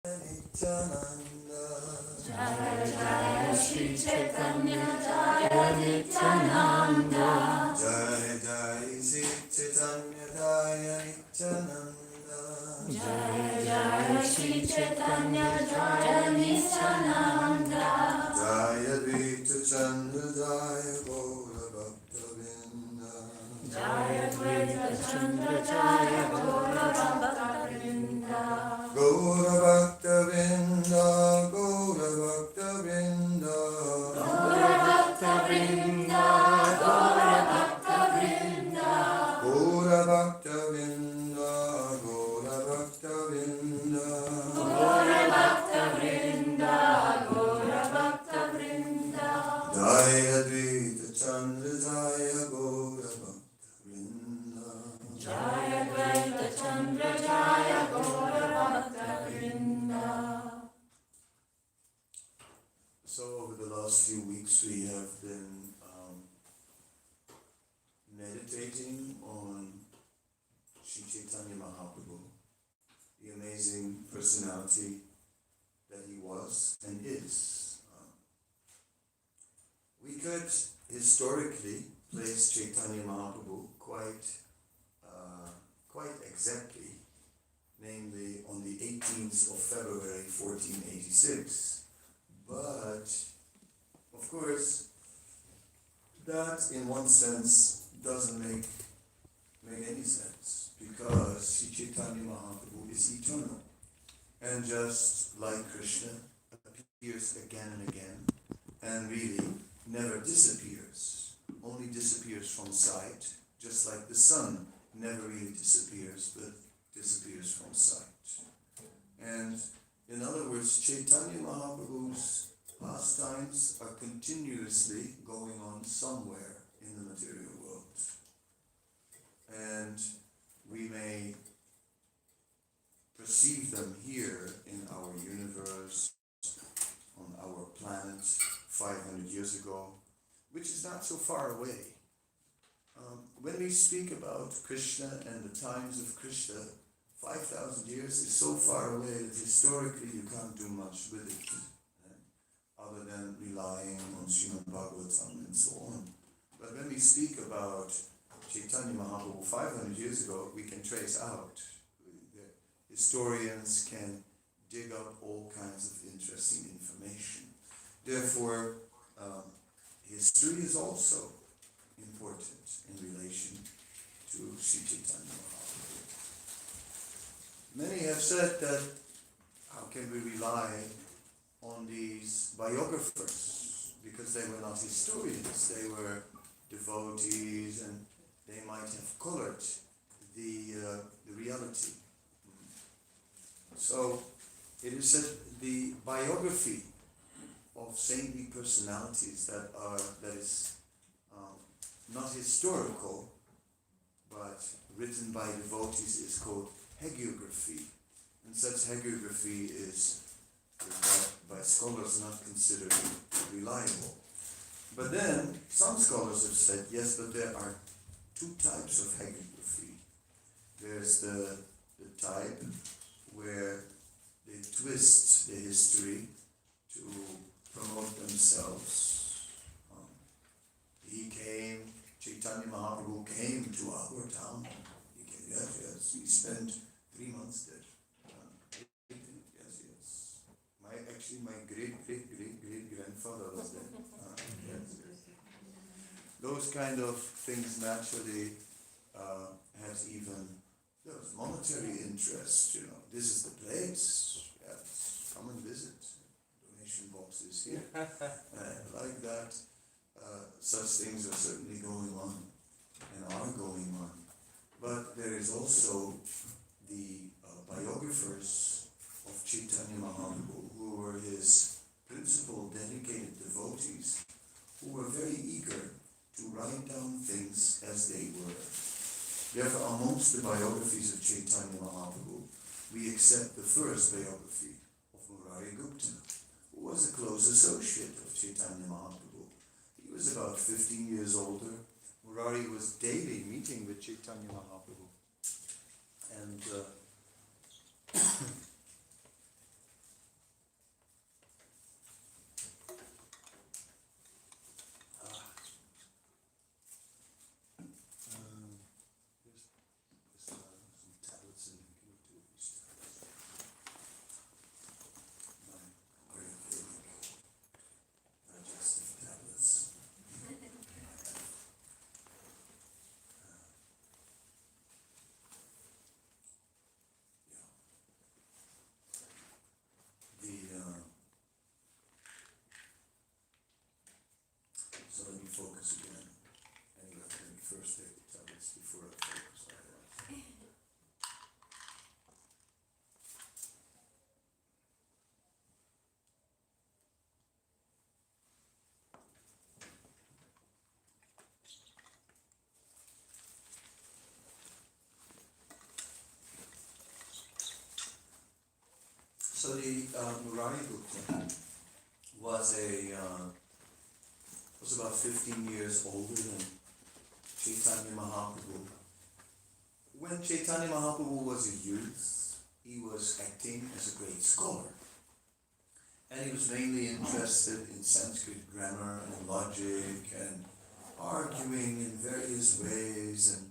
Nityananda Jaya Jaya Shri Chaitanya Jaya Nityananda Jai Jai Sri Chaitanya Jaya Nityananda Jaya Jaya Shri Chaitanya Jaya Nityananda Jaya Dvaita Chandra Jaya Gaura Bhakta Vrinda Jaya Dvaita Chandra Jaya Gaura Bhakta Vrinda Gaura Bhakta Vrinda Gaura Bhakta Vrinda Gaura Bhakta Vrinda Gaura Bhakta Vrinda Gaura Bhakta Vrinda Gaura Bhakta Vrinda Gaura Bhakta Vrinda Gaura Bhakta Vrinda Jaya Dvaita Chandra Jaya Gaura Bhakta Vrinda Jaya Dvaita Chandra Jaya Gaura Bhakta Vrinda. So over the last few weeks we have been meditating on Sri Chaitanya Mahaprabhu, the amazing personality that he was and is. We could historically place Chaitanya Mahaprabhu quite exactly, namely on the 18th of February 1486. But, of course, that in one sense doesn't make any sense, because Sri Chaitanya Mahaprabhu is eternal. And just like Krishna appears again and again, and really never disappears, only disappears from sight, just like the sun never really disappears, but disappears from sight. And in other words, Chaitanya Mahaprabhu's pastimes are continuously going on somewhere in the material world. And we may perceive them here in our universe, on our planet 500 years ago, which is not so far away. When we speak about Krishna and the times of Krishna, 5,000 years is so far away that historically you can't do much with it, other than relying on Srimad Bhagavatam and so on. But when we speak about Chaitanya Mahaprabhu 500 years ago, we can trace out. The historians can dig up all kinds of interesting information. Therefore, history is also important in relation to Sri Chaitanya Mahaprabhu. Many have said that how can we rely on these biographers, because they were not historians, they were devotees, and they might have colored the reality. So it is said the biography of saintly personalities that is not historical, but written by devotees is called hagiography. And such hagiography is by scholars not considered reliable. But then some scholars have said, yes, but there are two types of hagiography. There's the type where they twist the history to promote themselves. Chaitanya Mahaprabhu came to our town. Yes, he spent 3 months there. Yes. My great-great-great-great-grandfather was there. Yes. Those kind of things naturally there was monetary interest, This is the place. Yes, come and visit. Donation box is here. Like that. Such things are certainly going on and are going on. But there is also the biographers of Chaitanya Mahaprabhu, who were his principal dedicated devotees, who were very eager to write down things as they were. Therefore, amongst the biographies of Chaitanya Mahaprabhu, we accept the first biography of Murari Gupta, who was a close associate of Chaitanya Mahaprabhu. He was about 15 years older. Murari was daily meeting with Chaitanya Mahaprabhu. And So the Murari Gupta was about 15 years older than Chaitanya Mahaprabhu. When Chaitanya Mahaprabhu was a youth, he was acting as a great scholar. And he was mainly interested in Sanskrit grammar and logic and arguing in various ways. And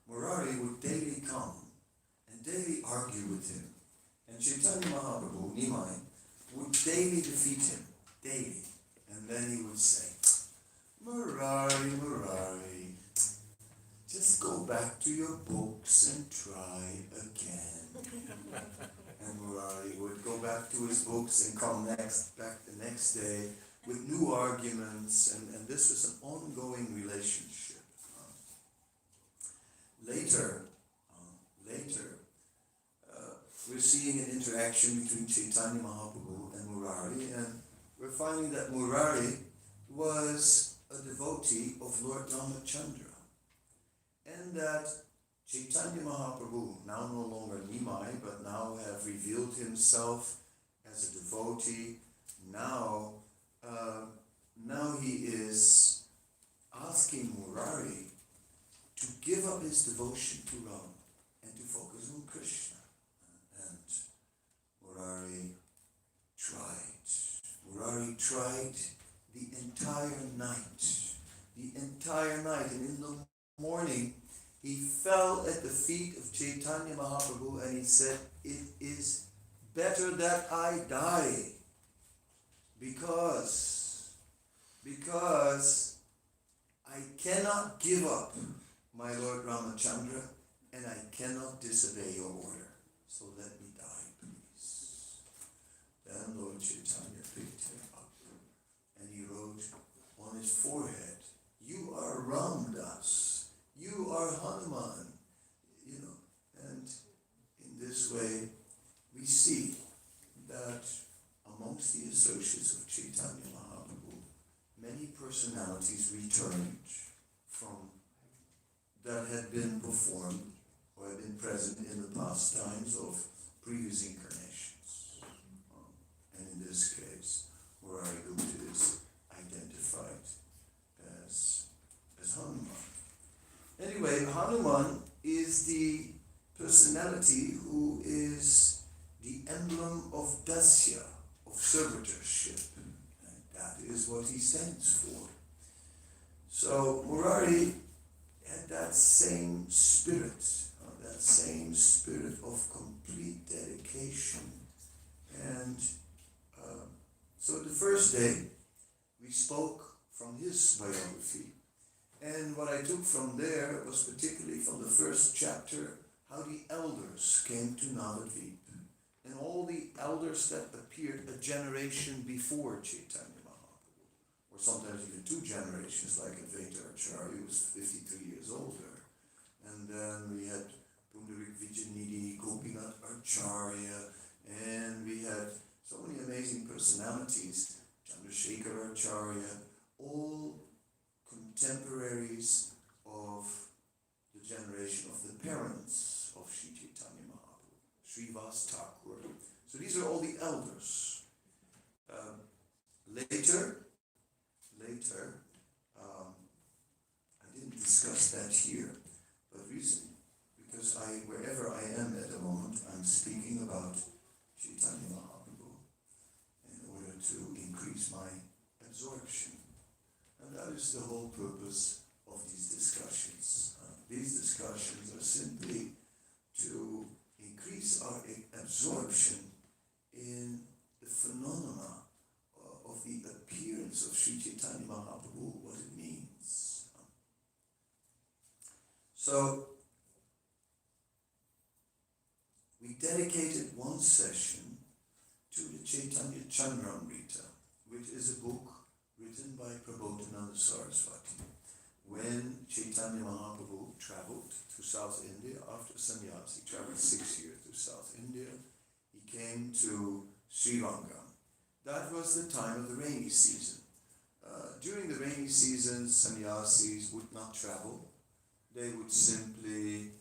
Murari would daily come and daily argue with him. And Chaitanya Mahaprabhu, Nimai, would daily defeat him, daily. And then he would say, Murari, Murari, just go back to your books and try again. And Murari would go back to his books and come back the next day with new arguments, and this was an ongoing relationship. Later, we're seeing an interaction between Chaitanya Mahaprabhu and Murari, and we're finding that Murari was a devotee of Lord Ramachandra, and that Chaitanya Mahaprabhu, now no longer Nimai, but now have revealed himself as a devotee. Now he is asking Murari to give up his devotion to Ram and to focus on Krishna. And Murari tried the entire night, and in the morning he fell at the feet of Chaitanya Mahaprabhu and he said, it is better that I die because I cannot give up my Lord Ramachandra and I cannot disobey your order. So let me die, please. Then Lord Chaitanya picked him up and he wrote on his forehead, you are Ramdas, you are Hanuman, and in this way we see that amongst the associates of Chaitanya Mahaprabhu, many personalities returned from that had been performed or had been present in the past times of previous incarnations. And in this case, Murari Gupta is identified as Hanuman. Anyway, Hanuman is the personality who is the emblem of Dasya, of servitorship. And that is what he stands for. So Murari had that same spirit of complete dedication. And so the first day, we spoke from his biography. And what I took from there was particularly from the first chapter, how the elders came to Navadvip. And all the elders that appeared a generation before Chaitanya Mahaprabhu, or sometimes even 2 generations, like Advaita Acharya, who was 53 years older. And then we had Pundarik Vijayanidhi, Gopinath Acharya, and we had so many amazing personalities, Chandrasekhar Acharya, all contemporaries of the generation of the parents of Sri Chaitanya Mahaprabhu, Srivas Thakur. So these are all the elders. Later, I didn't discuss that here, but because wherever I am at the moment, I'm speaking about Chaitanya Mahaprabhu in order to increase my absorption. And that is the whole purpose of these discussions. These discussions are simply to increase our absorption in the phenomena of the appearance of Sri Chaitanya Mahaprabhu, what it means. So, we dedicated one session to the Chaitanya Chandramrita, which is a book written by Prabodhananda Saraswati. When Chaitanya Mahaprabhu traveled to South India after sannyas, he traveled 6 years to South India, he came to Sri Lanka. That was the time of the rainy season. During the rainy season, sannyasis would not travel. They would simply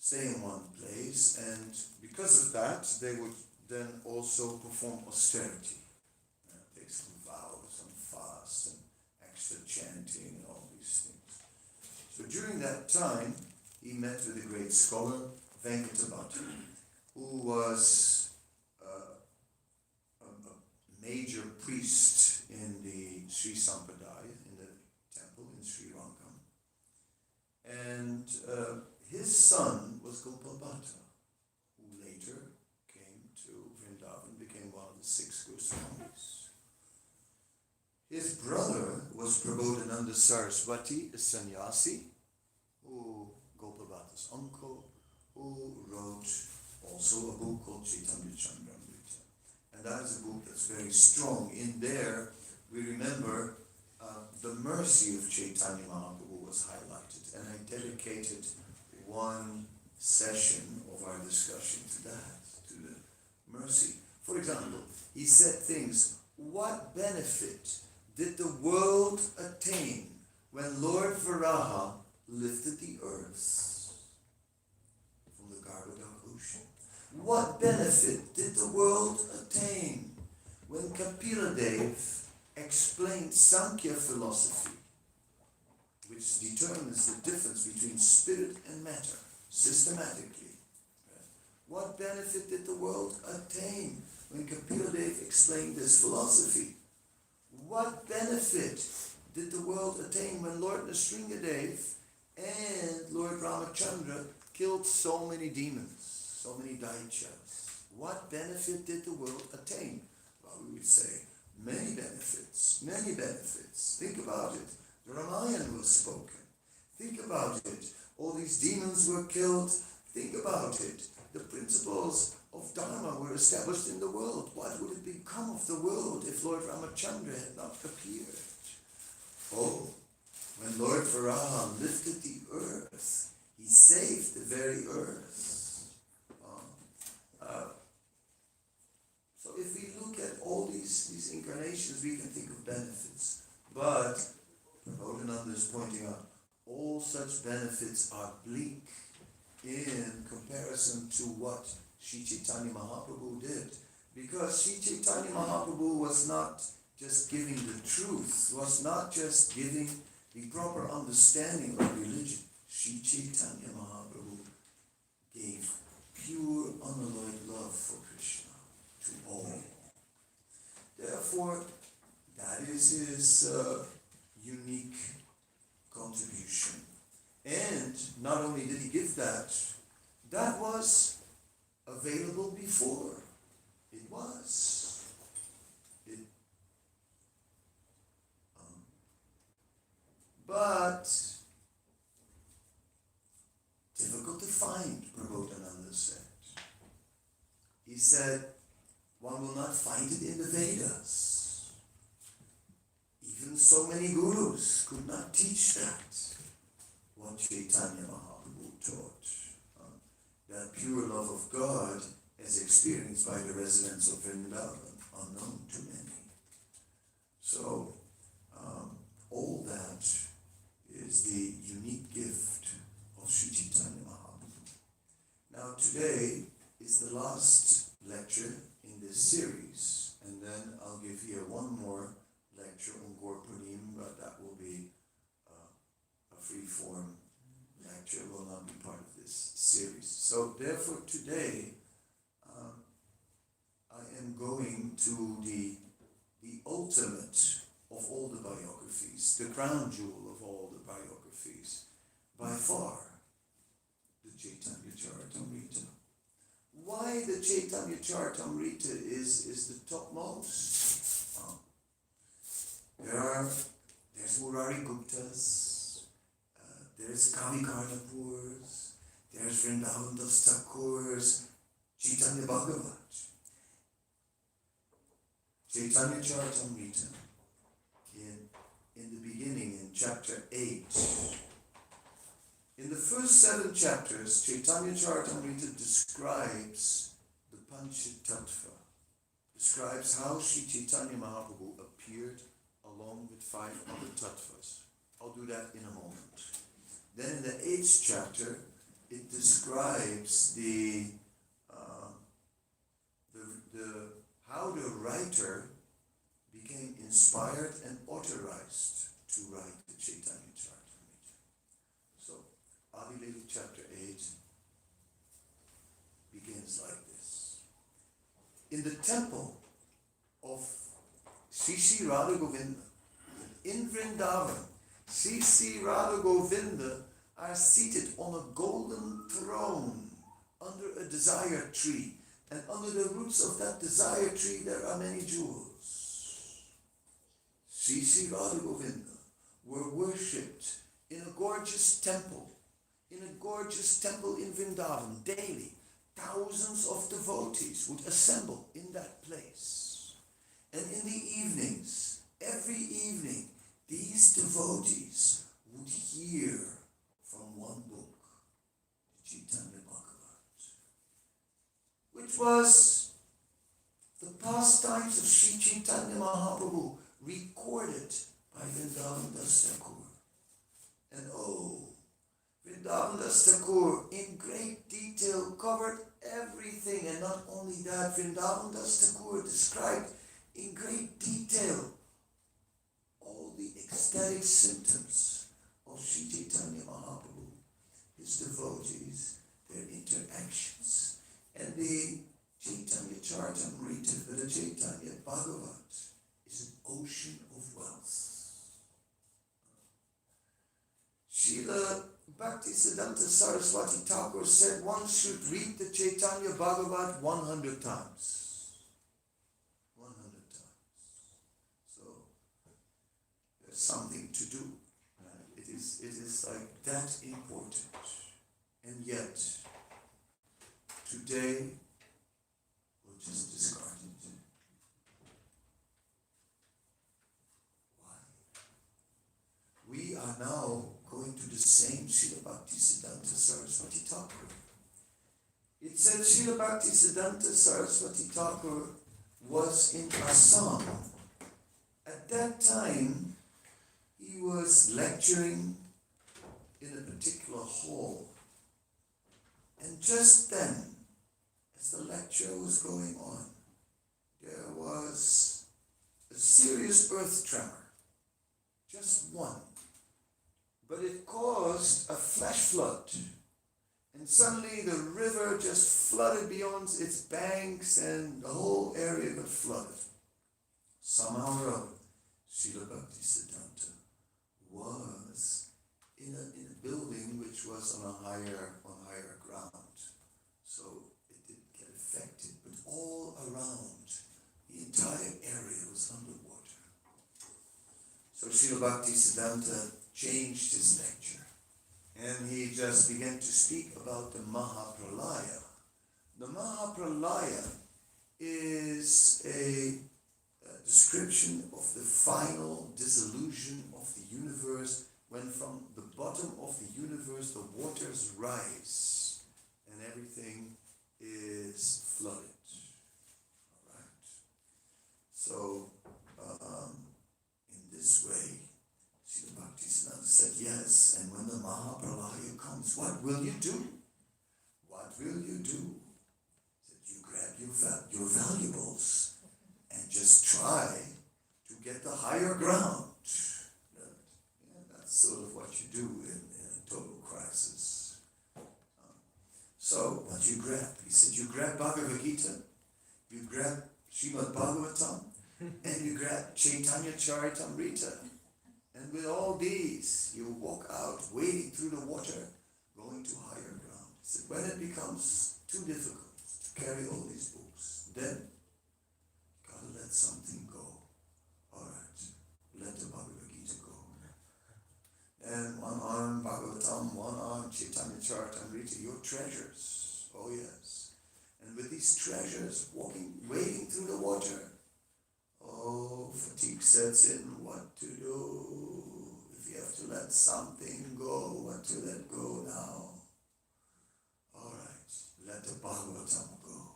stay in one place, and because of that, they would then also perform austerity. Take some vows and fast and extra chanting and all these things. So during that time, he met with a great scholar, Venkatabhata, who was a major priest in the Sri Sampradaya, in the temple in Sri Rangam. And his son was Gopalbhatta, who later came to Vrindavan, became one of the 6 Goswamis. His brother was Prabodhananda Saraswati, a sannyasi, who Gopalbhatta's uncle, who wrote also a book called Chaitanya Chandramrita. And that is a book that's very strong. In there, we remember the mercy of Chaitanya Mahaprabhu was highlighted. And I dedicated one session of our discussion to that, to the mercy. For example, he said things, what benefit did the world attain when Lord Varaha lifted the earth from the Garbhodak ocean? What benefit did the world attain when Kapila Dev explained Sankhya philosophy, which determines the difference between spirit and matter, systematically? What benefit did the world attain when Kapila Dev explained this philosophy? What benefit did the world attain when Lord Nrsingadev and Lord Ramachandra killed so many demons, so many daityas? What benefit did the world attain? Well, we would say, many benefits, many benefits. Think about it. The Ramayana was spoken. Think about it. All these demons were killed. Think about it. The principles of Dharma were established in the world. What would it become of the world if Lord Ramachandra had not appeared? Oh, when Lord Varaha lifted the earth, he saved the very earth. So if we look at all these incarnations, we can think of benefits. But Prabodhananda is pointing out, all such benefits are bleak in comparison to what Sri Chaitanya Mahaprabhu did. Because Sri Chaitanya Mahaprabhu was not just giving the truth, was not just giving the proper understanding of religion. Sri Chaitanya Mahaprabhu gave pure, unalloyed love for Krishna to all. Therefore, that is his unique contribution. And not only did he give that, that was available before. It was. But difficult to find, Prabodhananda said. He said, one will not find it in the Vedas. Even so many gurus could not teach that, what Chaitanya Mahaprabhu taught. That pure love of God as experienced by the residents of Vrindavan, unknown to many. So, all that is the unique gift of Sri Chaitanya Mahaprabhu. Now today is the last lecture in this series, and then I'll give here one more lecture on Gaur Purim, but that will be a free-form lecture, will not be part of this series. So therefore today I am going to the ultimate of all the biographies, the crown jewel of all the biographies, by far, the Chaitanya Charitamrita. Why the Chaitanya Charitamrita is the topmost? There's Murari Guptas, there's Kavi Karnapurs, there's Vrindavan Das Thakur's, Chaitanya Bhagavat. Chaitanya Charitamrita, in the beginning, in chapter 8, in the first 7 chapters, Chaitanya Charitamrita describes the Panchatattva, describes how Sri Chaitanya Mahaprabhu appeared along with 5 other tattvas. I'll do that in a moment. Then in the 8th chapter, it describes how the writer became inspired and authorized to write the Chaitanya Charitamrita. So, Adi Lila chapter 8 begins like this. In the temple of Sri Sri Radha Govinda, in Vrindavan, Sri Sri Radha Govinda are seated on a golden throne under a desire tree. And under the roots of that desire tree there are many jewels. Sri Sri Radha Govinda were worshipped in a gorgeous temple in Vrindavan daily. Thousands of devotees would assemble in that place. And in the evenings, every evening, these devotees would hear from one book, Chaitanya Bhagavat, which was the pastimes of Sri Chaitanya Mahaprabhu recorded by Vrindavan Das Thakur. And Vrindavan Das Thakur in great detail covered everything, and not only that, Vrindavan Das Thakur described in great detail all the ecstatic symptoms of Sri Chaitanya Mahaprabhu, his devotees, their interactions, and the Chaitanya Charitamrita, the Chaitanya Bhagavat, is an ocean of wealth. Srila Bhaktisiddhanta Saraswati Thakur said one should read the Chaitanya Bhagavat 100 times. 100 times. So, there's something to do. It is like that important. And yet, today, we'll just discard it. Why? We are now going to the same Srila Bhaktisiddhanta Saraswati Thakur. It said Srila Bhaktisiddhanta Saraswati Thakur was in Assam. At that time, he was lecturing in a particular hall. And just then, as the lecture was going on, there was a serious earth tremor. Just one. But it caused a flash flood. And suddenly the river just flooded beyond its banks and the whole area got flooded. Somehow or other, Srila Bhaktisiddhanta was in a building which was on higher ground. So it didn't get affected, but all around the entire area was underwater. So Srila Bhaktisiddhanta changed his lecture, and he just began to speak about the Mahapralaya. The Mahapralaya is a description of the final dissolution of the universe, when from the bottom of the universe the waters rise and everything is flooded. All right. So in this way, Srila Bhaktisiddhanta said, yes, and when the Mahapralaya comes, what will you do? What will you do? He said, you grab your valuables and just try to get the higher ground. That's sort of what you do in a total crisis. So, what you grab? He said, you grab Bhagavad Gita, you grab Srimad Bhagavatam, and you grab Chaitanya Charitamrita. And with all these, you walk out, wading through the water, going to higher ground. He said, when it becomes too difficult to carry all these books, then gotta let something go. All right, let the Bhagavad Gita go. And one arm Bhagavatam, one arm Chaitanya Charitamrita, your treasures. Oh yes. And with these treasures, wading through the water, fatigue sets in, what to do. If you have to let something go, what to let go now? All right, let the Bhagavatam go.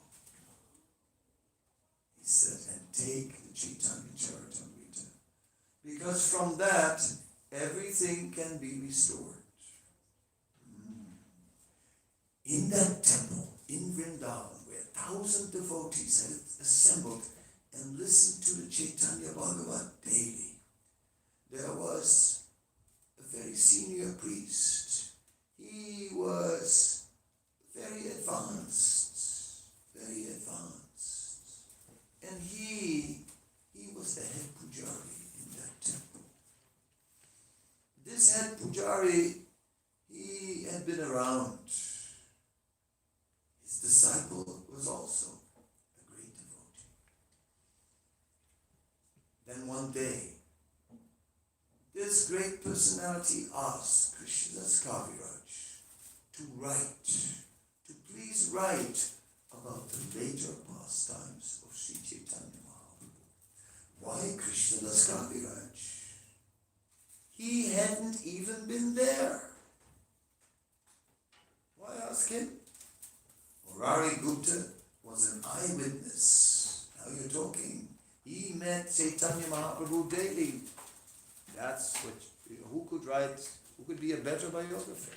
He said, and take the Chaitanya Charitamrita. Because from that, everything can be restored. in that temple in Vrindavan, where 1,000 devotees had assembled and listened to the Chaitanya Bhagavat daily, there was a very senior priest. He was very advanced, and he was the head pujari in that temple. This head pujari, he had been around. His disciple was also a great devotee. Then one day, this great personality asked Krishnadas Kaviraj to please write about the later pastimes of Sri Chaitanya Mahaprabhu. Why Krishnadas Kaviraj? He hadn't even been there. Why ask him? Murari Gupta was an eyewitness. Now you're talking. He met Chaitanya Mahaprabhu daily. That's what, who could be a better biographer?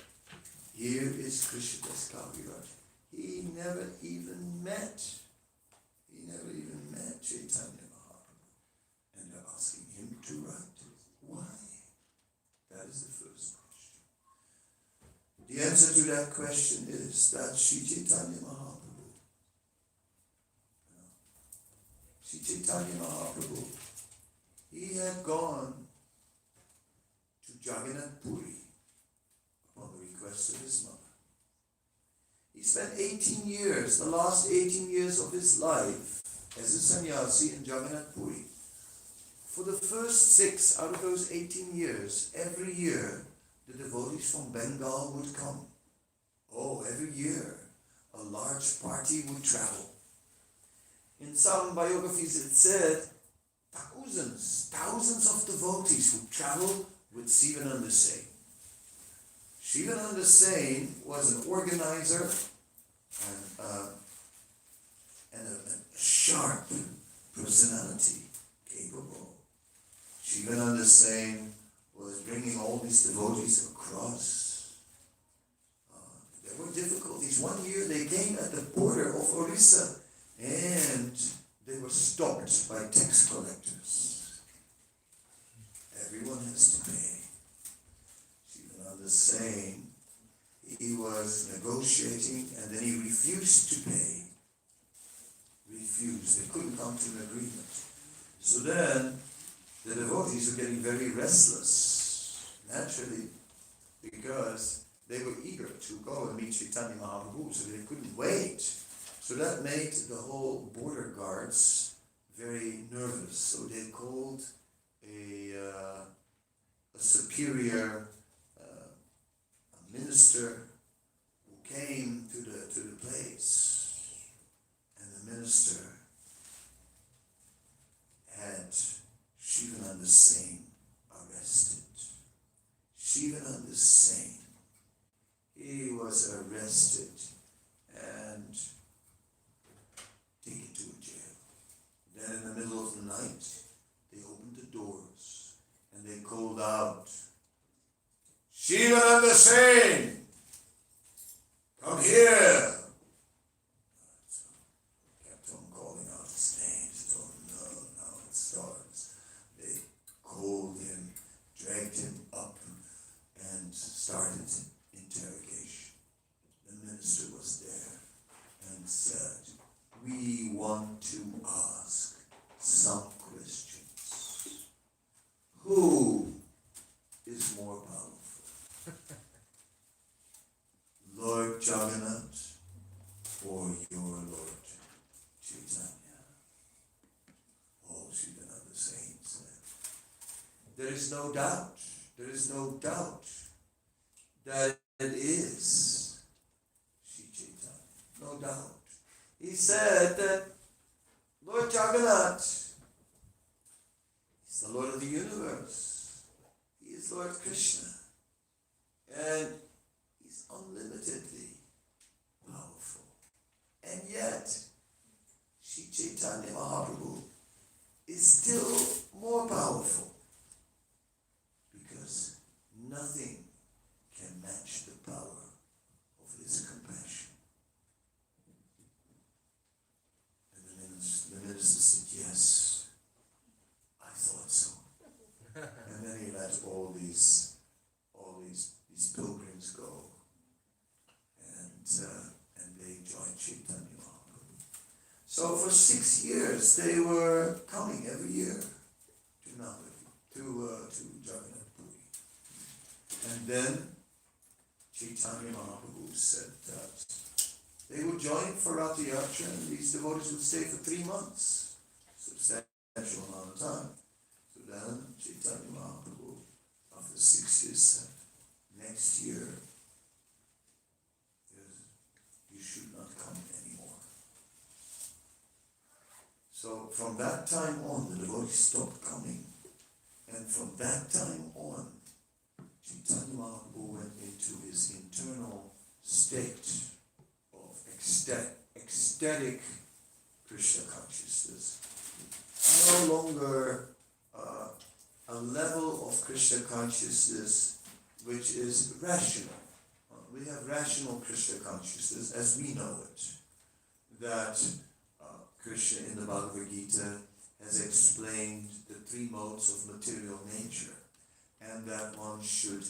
Here is Krishnadas Kaviraj. He never even met Chaitanya Mahaprabhu. And they're asking him to write. Why? That is the first question. The answer to that question is that Sri Chaitanya Mahaprabhu, he had gone to Jagannath Puri upon the request of his mother. He spent 18 years, the last 18 years of his life, as a sannyasi in Jagannath Puri. For the first 6 out of those 18 years, every year, the devotees from Bengal would come. Oh, every year, a large party would travel. In some biographies it said, thousands of devotees would travel with Sivananda Sain. Sivananda Sain was an organizer and a sharp personality, capable. Sivananda Sain was bringing all these devotees across. There were difficulties. One year they came at the border of Orissa and they were stopped by tax collectors. Everyone has to pay. Sivananda Sain, he was negotiating and then he refused to pay. They couldn't come to an agreement. So then the devotees were getting very restless, naturally, because they were eager to go and meet Chaitanya Mahaprabhu, so they couldn't wait. So that made the whole border guards very nervous. So they called a superior, a minister who came to the place. And the minister had Shivananda Sain arrested. Shivananda Sain, he was arrested and taken to a jail. Then in the middle of the night, they opened the doors and they called out, Shivananda Sain, come here. Kept on calling out his name. Oh no, now it starts. They called him, dragged him up, and started interrogation. The minister was there and said, we want to ask some questions. Who is more powerful? Lord Jagannath or your Lord Chaitanya? Oh, Shivananda Sain said, there is no doubt that it is Sri Chaitanya. No doubt. He said that Lord Jagannath is the Lord of the universe. He is Lord Krishna. And he's unlimitedly powerful. And yet, Sri Chaitanya Mahaprabhu is still more powerful. Because nothing can match the power of his compassion. Master said, yes, I thought so. And then he let all these pilgrims go, and they joined Chaitanya Mahaprabhu. So for 6 years they were coming every year to Navadvip, to Jagannath Puri. And then Chaitanya Mahaprabhu said that they would join for Ratha Yatra, and these devotees would stay for 3 months, substantial amount of time. So then Chaitanya Mahaprabhu, after 6 years, said, next year, you should not come anymore. So from that time on, the devotees stopped coming. And from that time on, Chaitanya Mahaprabhu went into his internal state of ecstatic Krishna consciousness. No longer a level of Krishna consciousness which is rational. We have rational Krishna consciousness as we know it. That Krishna in the Bhagavad Gita has explained the 3 modes of material nature, and that one should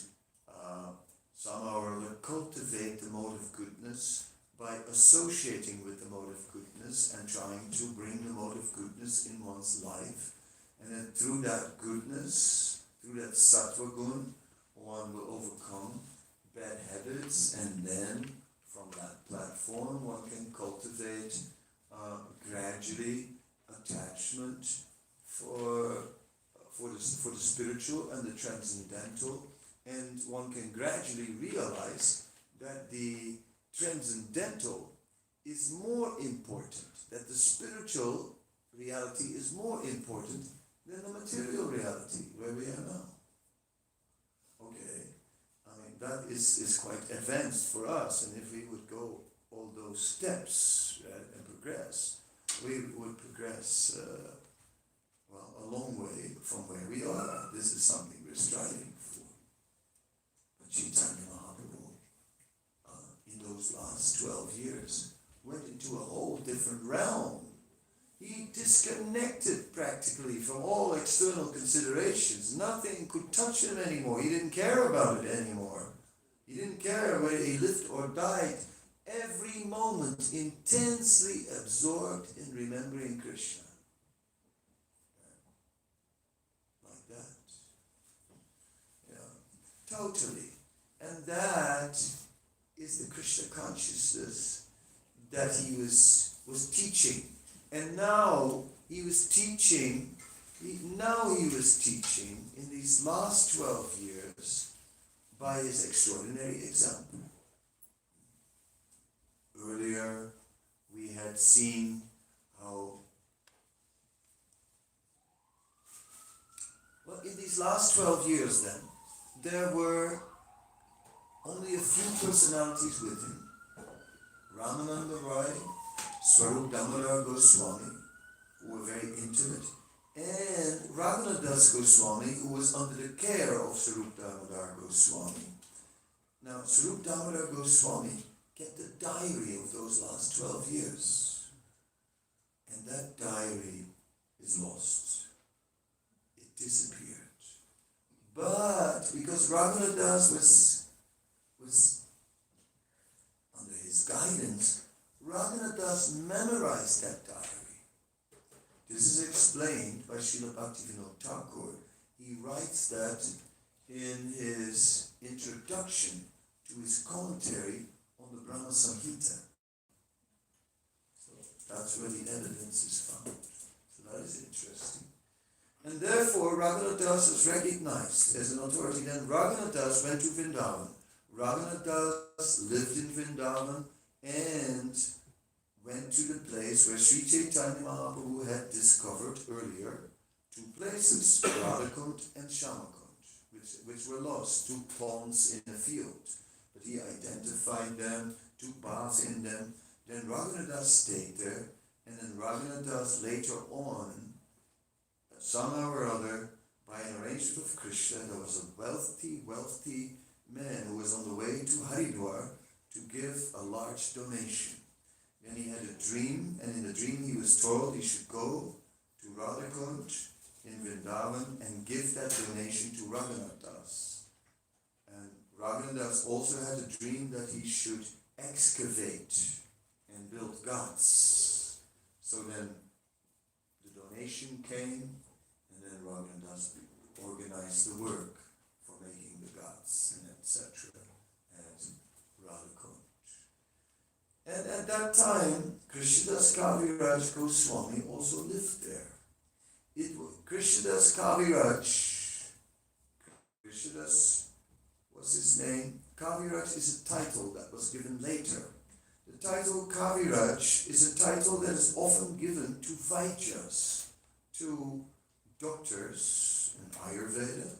somehow or other cultivate the mode of goodness by associating with the mode of goodness and trying to bring the mode of goodness in one's life. And then through that goodness, through that sattva gun, one will overcome bad habits, and then from that platform one can cultivate gradually attachment for the spiritual and the transcendental, and one can gradually realize that the transcendental is more important, that the spiritual reality is more important than the material reality where we are now. Okay, I mean that is quite advanced for us, and if we would go all those steps and progress, we would progress a long way from where we are. This is something we're striving for. But Chaitanya Mahaprabhu, in those last 12 years, went into a whole different realm. He disconnected practically from all external considerations. Nothing could touch him anymore. He didn't care about it anymore. He didn't care whether he lived or died. Every moment intensely absorbed in remembering Krishna. Like that. Yeah. Totally. And that is the Krishna consciousness that he was teaching. And now he was teaching in these last 12 years by his extraordinary example. Earlier we had seen how, well, in these last 12 years then, there were only a few personalities with him. Ramananda Roy, Swarup Damodar Goswami, who were very intimate, and Raghunadas Goswami, who was under the care of Swarup Damodar Goswami. Now, Swarup Damodar Goswami kept the diary of those last 12 years. And that diary is lost. It disappeared. But because Raghunadas was under his guidance, Raghunadas memorized that diary. This is explained by Srila Bhaktivinoda Thakur. He writes that in his introduction to his commentary on the Brahma Samhita. So that's where the evidence is found. So that is interesting. And therefore Raghunadas was recognized as an authority. Then Raghunadas went to Vrindavan. Raghunadas lived in Vrindavan and went to the place where Sri Chaitanya Mahaprabhu had discovered earlier 2 places, Radhakund and Shamakund, which were lost, 2 ponds in a field. But he identified them, 2 baths in them. Then Raghunadas stayed there, and then Raghunadas later on, somehow or other, by an arrangement of Krishna, there was a wealthy man who was on the way to Haridwar to give a large donation. Then he had a dream, and in the dream he was told he should go to Radhakund in Vrindavan and give that donation to Raghunath Das. And Raghunath Das also had a dream that he should excavate and build ghats. So then the donation came, and then Raghunath Das organized the work for making the ghats and etc. at Radhakund. And at that time, Krishnadas Kaviraj Goswami also lived there. It was Krishnadas Kaviraj. Krishnadas, what's his name? Kaviraj is a title that was given later. The title Kaviraj is a title that is often given to Vaidyas, to doctors in Ayurveda.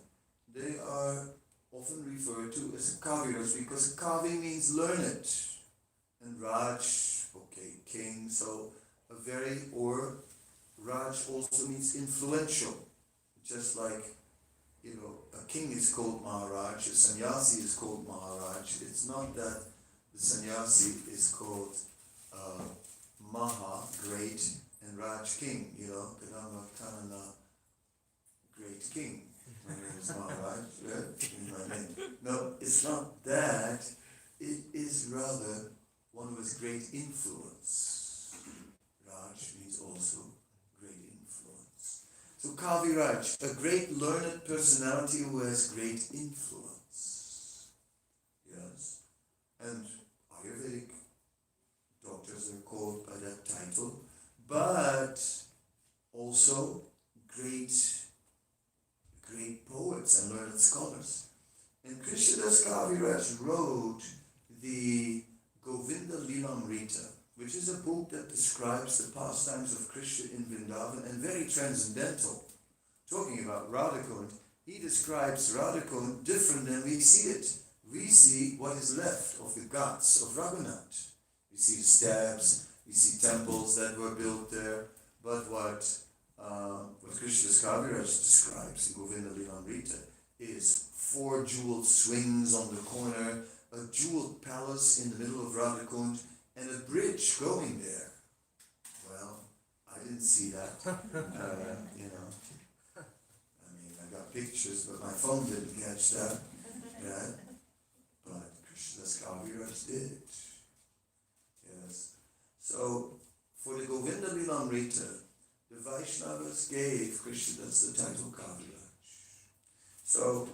They are often referred to as Kaviraj because Kavi means learned. And Raj, okay, king, so Raj also means influential. Just like, a king is called Maharaj, a sannyasi is called Maharaj. It's not that the sannyasi is called Maha, great, and Raj, king, Kadamba, Kanana, great king. My name is Maharaj, right? My name. No, it's not that. It is rather one who has great influence. Raj means also great influence. So Kaviraj, a great learned personality who has great influence. Yes. And Ayurvedic doctors are called by that title, but also great poets and learned scholars. And Krishnadas Kaviraj wrote the Govinda Lilamrita, which is a book that describes the pastimes of Krishna in Vrindavan and very transcendental. Talking about Radhakund, he describes Radhakund different than we see it. We see what is left of the ghats of Raghunath. We see the steps, we see temples that were built there, but what Krishnadas Kaviraj describes in Govinda Lilamrita is 4 jeweled swings on the corner, a jeweled palace in the middle of Radhakund, and a bridge going there. Well, I didn't see that. I got pictures, but my phone didn't catch that. Yeah. But Krishnadas Kaviraj did. Yes. So, for the Govinda Lilamrita, the Vaishnavas gave Krishnadas the title Kaviraj. So,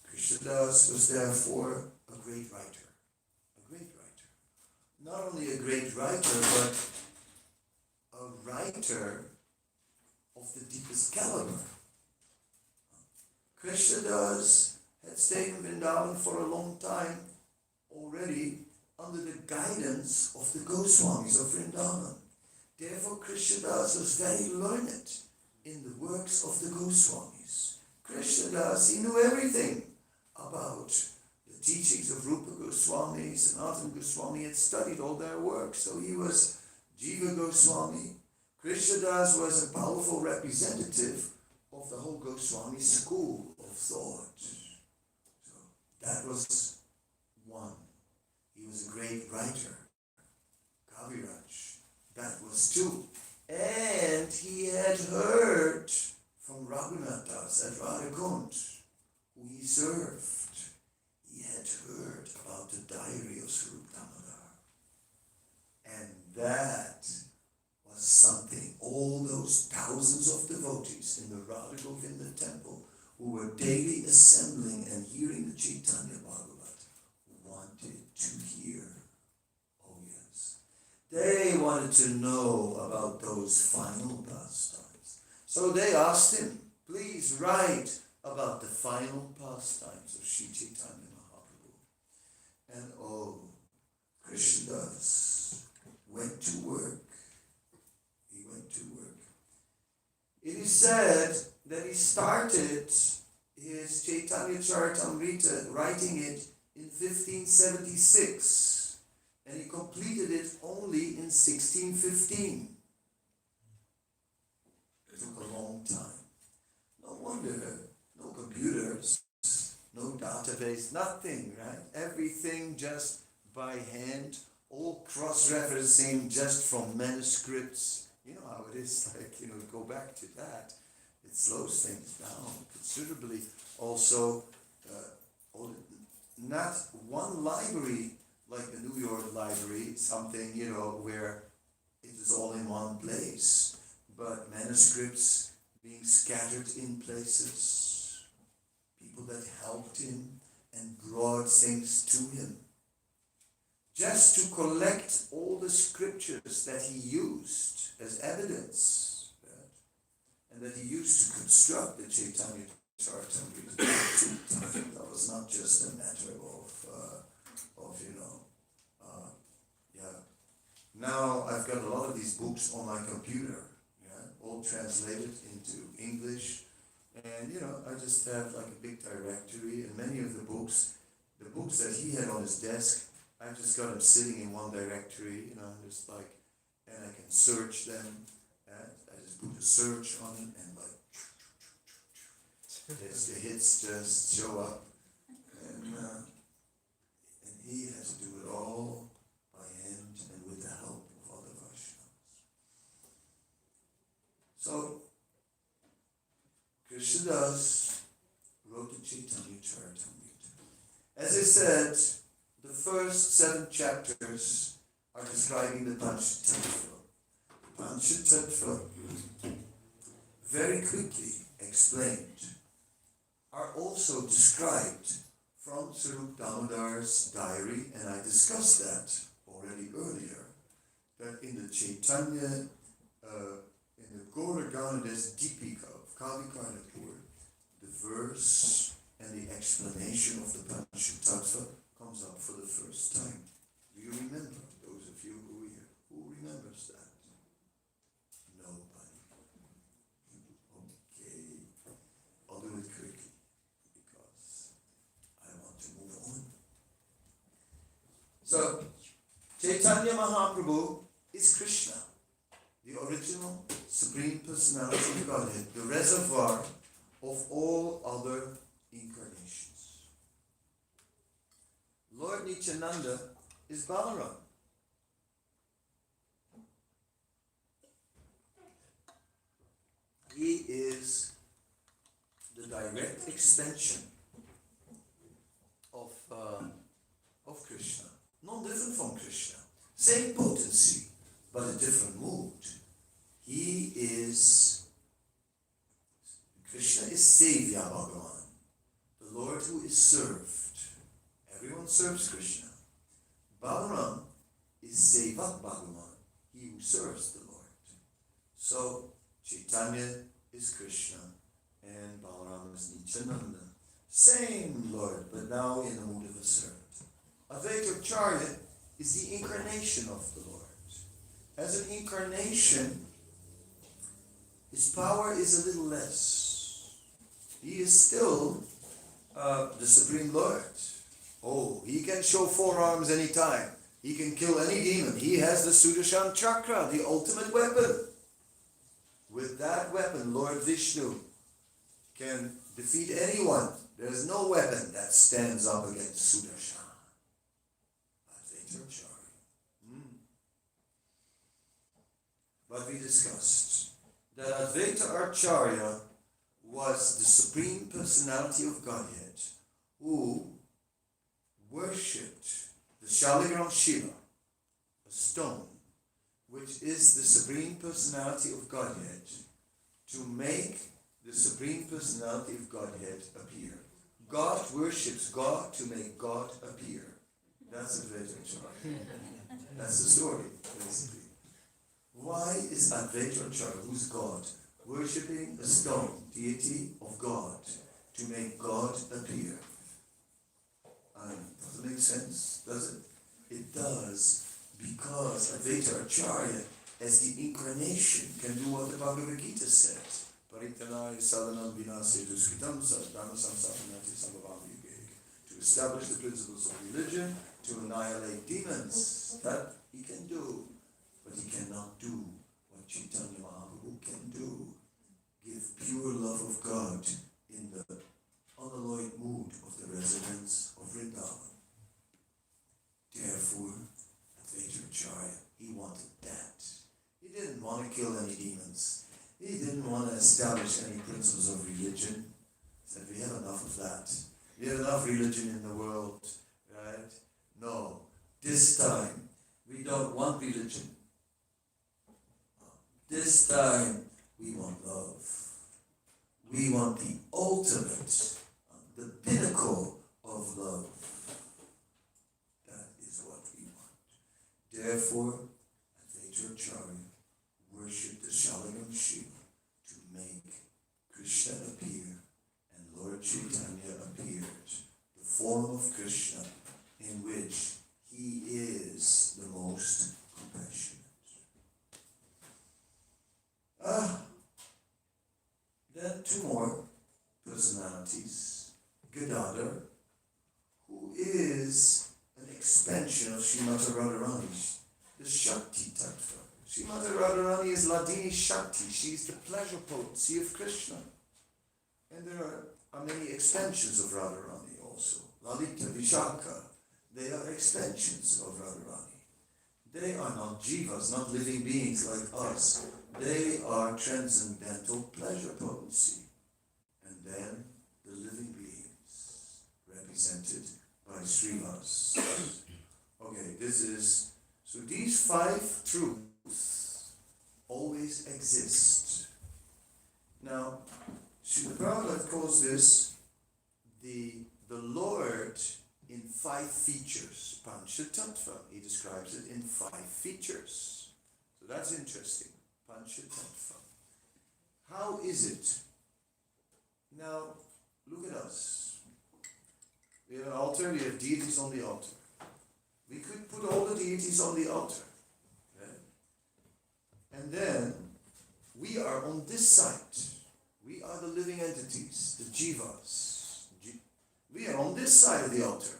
Krishnadas was therefore a great writer. A great writer. Not only a great writer, but a writer of the deepest caliber. Krishnadas had stayed in Vrindavan for a long time already under the guidance of the Goswamis of Vrindavan. Therefore, Krishnadas was very learned in the works of the Goswamis. Krishnadas, he knew everything about the teachings of Rupa Goswamis and Atma Goswami. He had studied all their works. So he was Jiva Goswami. Krishnadas was a powerful representative of the whole Goswami school of thought. So that was one. He was a great writer. Kaviraj. That was two. And he had heard from Raghunath Das at Radhakund, who he served. He had heard about the diary of Swarup Damodar. And that was something all those thousands of devotees in the Radha Govinda temple who were daily assembling and hearing the Chaitanya Bhagavat wanted to hear. Oh yes. They wanted to know about those final pastimes. So they asked him, please write about the final pastimes of Sri Chaitanya Mahaprabhu. And Krishnadas went to work. He went to work. It is said that he started his Chaitanya Charitamrita, writing it in 1576, and he completed it only in 1615. It took a long time. No wonder, no computers, no database, nothing, right? Everything just by hand, all cross-referencing just from manuscripts. You know how it is, like, go back to that. It slows things down considerably. Also, not one library like the New York Library, something, where it is all in one place, but manuscripts being scattered in places, people that helped him and brought things to him, just to collect all the scriptures that he used as evidence, right? And that he used to construct the Chaitanya Charitamrita. That was not just a matter of Now I've got a lot of these books on my computer, all translated into English, and I just have like a big directory, and many of the books that he had on his desk, I've just got them sitting in one directory, just like, and I can search them, and I just put a search on it, and like, the hits just show up, and he has to do it all by hand and with the help of other Vaishnavas. So, Krishnadas wrote the Chaitanya Charitamrita. As I said, the first 7 chapters are describing the Panchatattva. The Panchatattva, very quickly explained, are also described from Sarup Damodar's diary, and I discussed that already earlier, that in the Chaitanya, in the Gaur Ganades Deepika of Kavi Karnapur, the verse and the explanation of the Panchatattva comes up for the first time. Do you remember, those of you who are here? Who remembers that? Nobody. Okay. I'll do it quickly because I want to move on. So, Chaitanya Mahaprabhu is Krishna, the original Supreme Personality of Godhead, the reservoir of all other incarnations. Lord Nityananda is Balaram. He is the direct extension of Krishna, not different from Krishna. Same potency, but a different mood. Krishna is Sevya Bhagavan, the Lord who is served. Everyone serves Krishna. Balaram is Sevat Bhagavan, he who serves the Lord. So, Chaitanya is Krishna, and Balaram is Nityananda. Same Lord, but now in the mood of a servant. Advaita Acharya is the incarnation of the Lord. As an incarnation, his power is a little less. He is still the Supreme Lord. Oh, he can show 4 arms anytime. He can kill any demon. He has the Sudarshan Chakra, the ultimate weapon. With that weapon, Lord Vishnu can defeat anyone. There is no weapon that stands up against Sudarshan. Advaita Acharya. But we discussed that Advaita Acharya was the Supreme Personality of Godhead who worshipped the Shaligram Shiva, a stone, which is the Supreme Personality of Godhead, to make the Supreme Personality of Godhead appear. God worships God to make God appear. That's Advaita Acharya. That's the story, basically. Why is Advaita Acharya, who's God, worshipping a stone, deity of God, to make God appear? Does it make sense? Does it? It does, because Advaita Acharya, as the incarnation, can do what the Bhagavad Gita said. Paritanaya sadhanam vinasya duskritam sadhana samsapanati sambhavam yuge. To establish the principles of religion, to annihilate demons. That he can do. But he cannot do what Chaitanya Mahaprabhu can do. Give pure love of God in the unalloyed mood of the residents of Vrindavan. Therefore, Advaita want to establish any principles of religion. He said, we have enough of that. We have enough religion in the world, right? No, this time we don't want religion. This time we want love. We want the ultimate, the pinnacle of love. That is what we want. Therefore, Advaita-acharya worship the Shaлагam Shiva to make Krishna appear, and Lord Chaitanya appeared, the form of Krishna in which he is the most compassionate. Then two more personalities. Gadadhar, who is an expansion of Srimati Radharani, the Shakti Tattva. Srimati Radharani is Ladini Shakti. She's the pleasure potency of Krishna. And there are many expansions of Radharani also. Lalita, Vishaka, they are expansions of Radharani. They are not jivas, not living beings like us. They are transcendental pleasure potency. And then the living beings, represented by Srivas. Okay, so these five truths always exist. Now, Srila Prabhupada calls this the Lord in five features. Panchatattva, he describes it in five features. So that's interesting. Panchatattva. How is it? Now, look at us. We have an altar, we have deities on the altar. We could put all the deities on the altar. Okay? And then, we are on this side. We are the living entities, the jivas. We are on this side of the altar.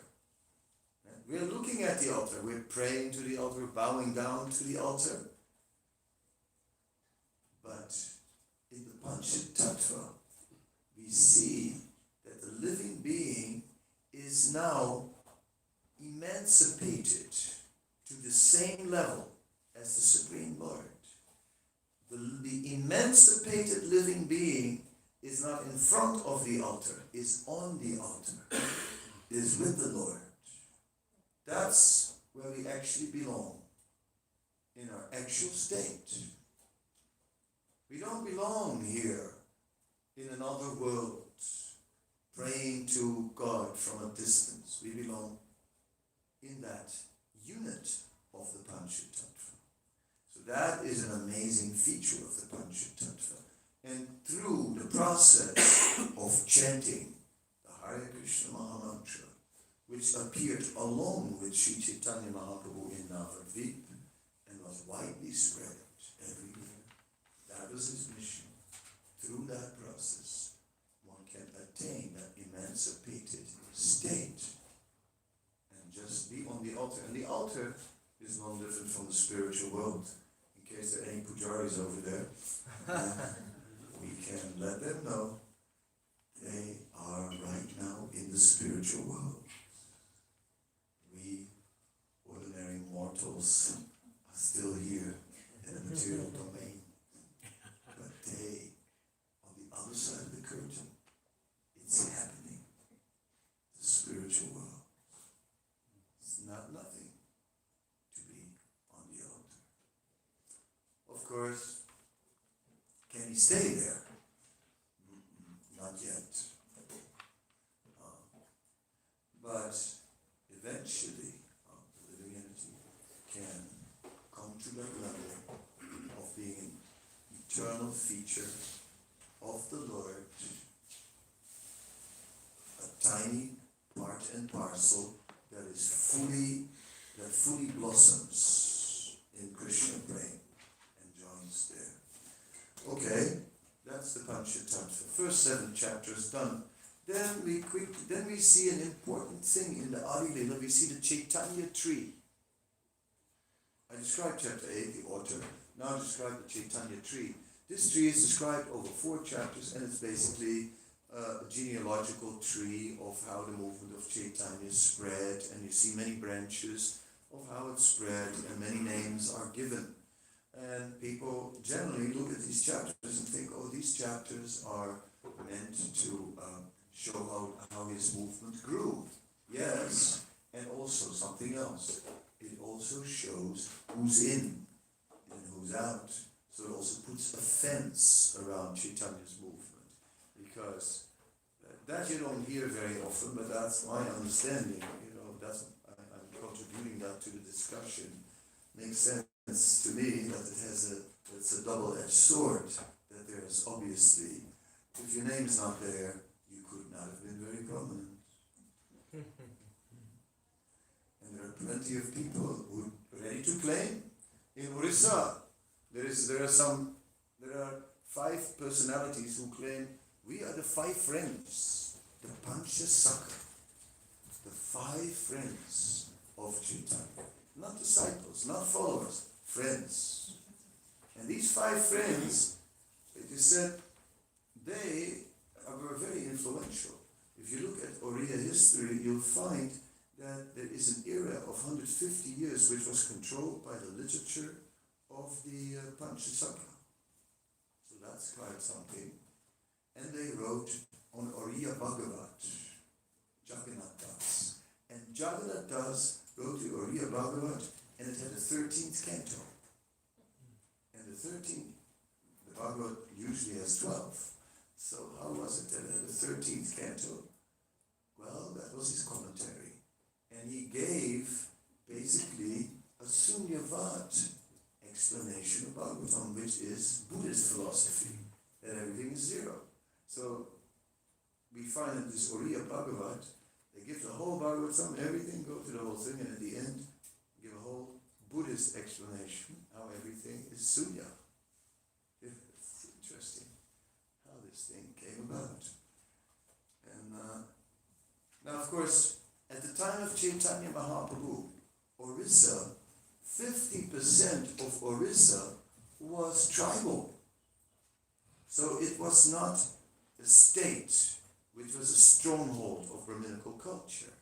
We are looking at the altar. We're praying to the altar, bowing down to the altar. But in the Panchatattva, we see that the living being is now emancipated to the same level as the Supreme Lord. The emancipated living being is not in front of the altar, is on the altar, is with the Lord. That's where we actually belong, in our actual state. We don't belong here in another world, praying to God from a distance. We belong in that unit of the Panchatattva. So that is an amazing feature of the Panchatattva. And through the process of chanting the Hare Krishna Mahamantra, which appeared along with Sri Chaitanya Mahaprabhu in Navadvip and was widely spread everywhere. That was his mission. Through that process, one can attain that emancipated state and just be on the altar. And the altar is no different from the spiritual world. In case there are any pujaris over there, we can let them know they are right now in the spiritual world. We, ordinary mortals, are still here in the material domain. But they, on the other side of the curtain, it's happening. The spiritual world. It's not nothing to be on the altar. Of course, can he stay there? Not yet. But eventually, the living entity can come to that level of being an eternal feature of the Lord, a tiny part and parcel that fully blossoms in Krishna brain and joins there. Okay, that's the Panchatattva. First 7 chapters done. Then we see an important thing in the Adi Lila. We see the Chaitanya tree. I described chapter 8, the author. Now I describe the Chaitanya tree. This tree is described over 4 chapters, and it's basically a genealogical tree of how the movement of Chaitanya spread, and you see many branches of how it spread, and many names are given. And people generally look at these chapters and think, oh, these chapters are meant to show how his movement grew. Yes, and also something else. It also shows who's in and who's out. So it also puts a fence around Chaitanya's movement. Because that you don't hear very often, but that's my understanding. I'm contributing that to the discussion. Makes sense to me that it's a double-edged sword. That there's obviously, if your name's not there, you could not have been very prominent. And there are plenty of people who are ready to claim. In Orissa, there are 5 personalities who claim we are the 5 friends, the Panchasakha, the 5 friends of Chaitanya. Not disciples, not followers, friends. And these 5 friends, it is said, they were very influential. If you look at Oriya history, you'll find that there is an era of 150 years which was controlled by the literature of the Panchasakha. So that's quite something. And they wrote on Oriya Bhagavat, Jagannath Das. And Jagannath Das wrote the Oriya Bhagavat, and it had a 13th canto. And the Bhagavat usually has 12. So how was it that it had a 13th canto? Well, that was his commentary. And he gave basically a Sunyavad explanation of Bhagavatam, which is Buddhist philosophy, that everything is zero. So we find in this Oriya Bhagavat, they give the whole Bhagavatam, everything, go to the whole thing, and at the end, give a whole Buddhist explanation how everything is Sunya. It's interesting how this thing came about. And now, of course, at the time of Chaitanya Mahaprabhu, Orissa, 50% of Orissa was tribal. So it was not a state which was a stronghold of Brahminical culture.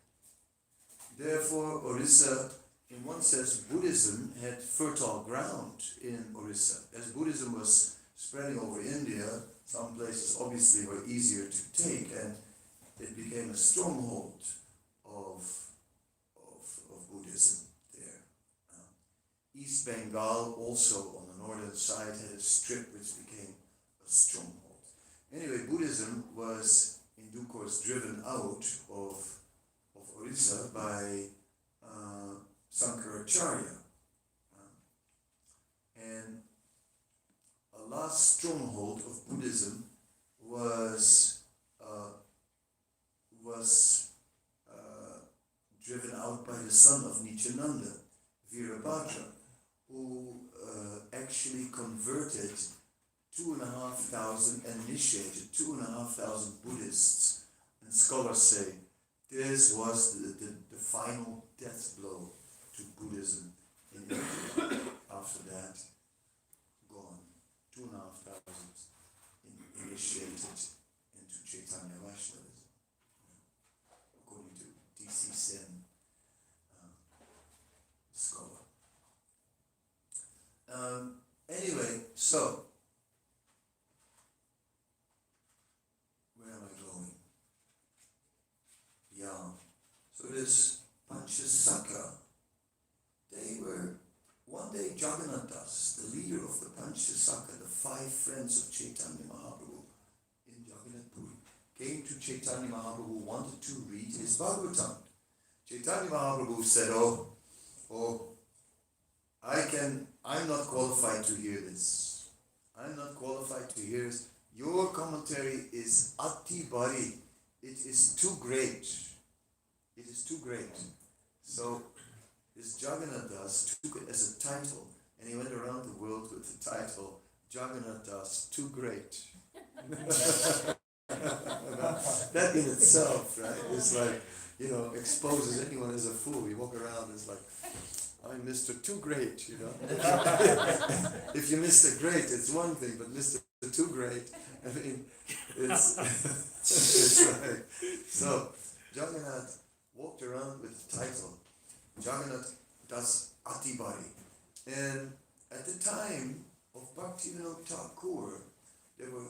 Therefore, Orissa, in one sense, Buddhism had fertile ground in Orissa. As Buddhism was spreading over India, some places obviously were easier to take, and it became a stronghold of Buddhism there. East Bengal, also on the northern side, had a strip which became a stronghold. Anyway, Buddhism was in due course driven out of Orissa by Sankaracharya. And a last stronghold of Buddhism was driven out by the son of Nityananda, Virabhadra, who actually converted 2,500 and initiated 2,500 Buddhists. And scholars say this was the final death blow to Buddhism in India. After that, gone. 2,500 initiated into Chaitanya Vaishnavism, according to D.C. Sen, scholar. Anyway, so where am I going? Yeah. So this Panchasakha, they were, one day Jagannath Das, the leader of the Panchasakha, the 5 friends of Chaitanya Mahaprabhu in Jagannath Puri, came to Chaitanya Mahaprabhu, wanted to read his Bhagavatam. Chaitanya Mahaprabhu said, I'm not qualified to hear this. I'm not qualified to hear this. Your commentary is ati bari. It is too great. It is too great. So this Jagannath Das took it as a title, and he went around the world with the title, Jagannath Das, too great. That in itself, right, is like, exposes anyone as a fool. You walk around, it's like, I'm Mr. Too Great, If you're Mr. Great, it's one thing, but Mr. Too Great, I mean, it's like, so Jagannath walked around with the title, Jagannath Das Atibari. And At the time of Bhaktivinoda Thakur, there were,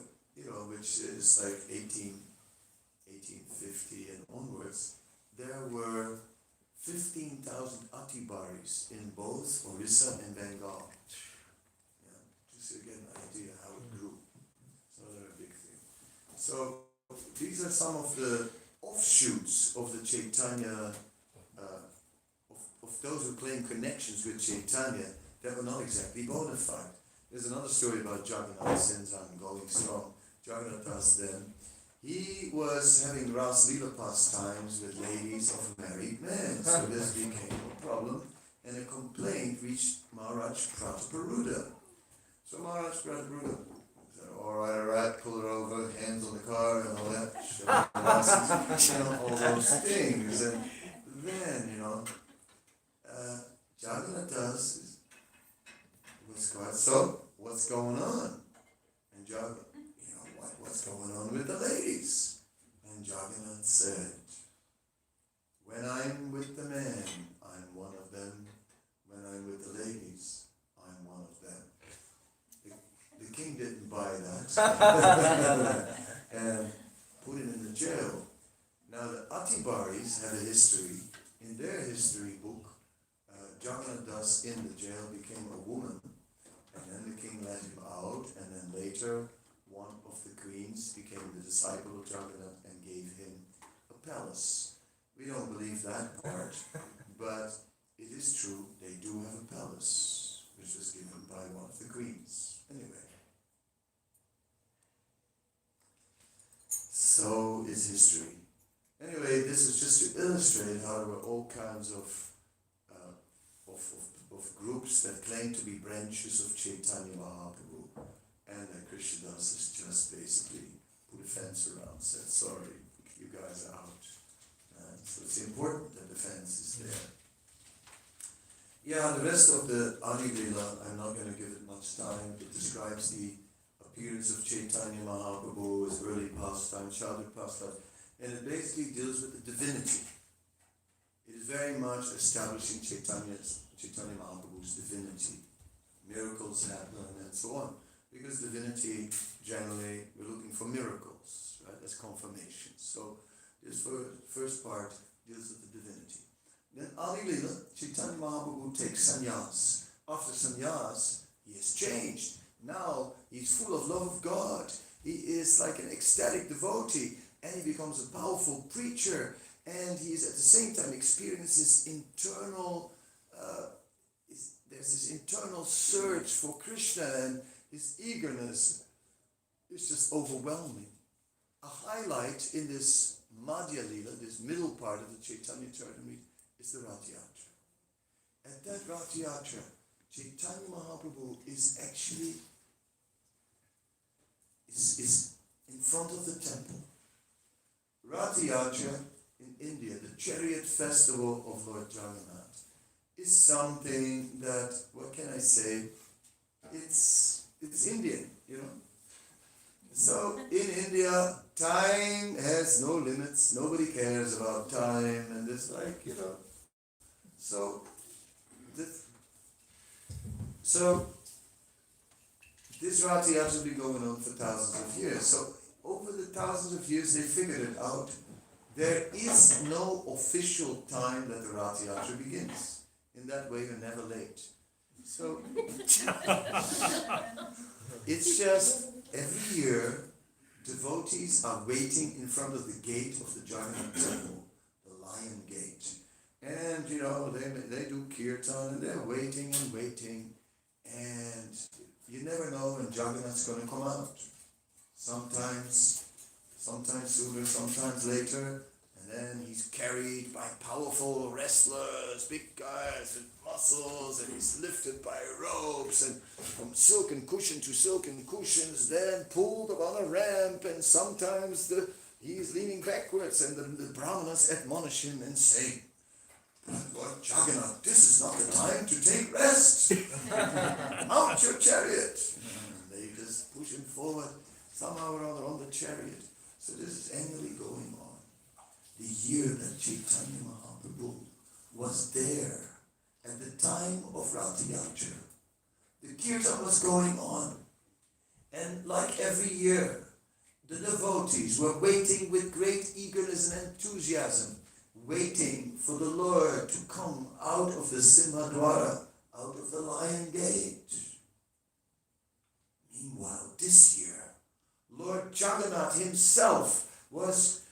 which is like 1850 and onwards, there were 15,000 Atibaris in both Orissa and Bengal. Yeah, just to get an idea how it grew. It's not a big thing. So these are some of the offshoots of the Chaitanya, of those who claim connections with Chaitanya that were not exactly bona fide. There's another story about Jagannath, since I'm going strong. Jagannath Das then, he was having Ras Lila pastimes with ladies of married men, so this became a problem, and a complaint reached Maharaj Prataparuda. So Maharaj Prataparuda said, all right, pull her over, hands on the car and all that, all those things. And then, Jagannath Das was quite, so what's going on? And Jagannath, what's going on with the ladies? And Jagannath said, when I'm with the men, I'm one of them. When I'm with the ladies, I'm one of them. The king didn't buy that and put him in the jail. Now the Atibaris have a history. In their history book, Jagannath Das in the jail became a woman, and then the king let him out, and then later one of the queens became the disciple of Jagannath and gave him a palace. We don't believe that part, but it is true, they do have a palace, which was given by one of the queens. Anyway. So is history. Anyway, this is just to illustrate how there were all kinds of groups that claim to be branches of Chaitanya Mahaprabhu, and that Krishnadas has just basically put a fence around, said, sorry, you guys are out. So it's important that the fence is there. Yeah, the rest of the Adi Lila, I'm not going to give it much time. It describes the appearance of Chaitanya Mahaprabhu, his early pastime, childhood pastime, and it basically deals with the divinity. It is very much establishing Chaitanya Mahaprabhu's divinity. Miracles happen and so on. Because divinity, generally, we're looking for miracles, right? As confirmations. So this first part deals with the divinity. Then Adi Lila, Chaitanya Mahaprabhu takes sannyas. After sannyas, he has changed. Now he's full of love of God. He is like an ecstatic devotee, and he becomes a powerful preacher, and he is at the same time experiences internal, there's this internal search for Krishna, and his eagerness is just overwhelming. A highlight in this Madhya Lila, this middle part of the Chaitanya Charitamrita, is the Rath Yatra. At that Rath Yatra, Chaitanya Mahaprabhu is actually is in front of the temple. Rath Yatra in India, the chariot festival of Lord Jagannath, is something that, what can I say, it's Indian, So in India, time has no limits, nobody cares about time, and it's like, So this Rath Yatra has been going on for thousands of years. So over the thousands of years, they figured it out. There is no official time that the Rath Yatra begins. In that way, you're never late. So it's just every year, devotees are waiting in front of the gate of the Jagannath temple, the Lion Gate. And, they do kirtan, and they're waiting and waiting. And you never know when Jagannath's going to come out. Sometimes sooner, sometimes later. And then he's carried by powerful wrestlers, big guys with muscles, and he's lifted by ropes, and from silken cushion to silken cushions, then pulled up on a ramp, and sometimes he's leaning backwards, and the brahmanas admonish him and say, Lord Jagannath, this is not the time to take rest. Mount your chariot. And they just push him forward, somehow or other, on the chariot. So this is annually going on. The year that Chaitanya Mahaprabhu was there at the time of Rath Yatra, The kirtan was going on. And like every year, the devotees were waiting with great eagerness and enthusiasm, waiting for the Lord to come out of the Simhadwara, out of the Lion Gate. Meanwhile, this year, Lord Jagannath himself was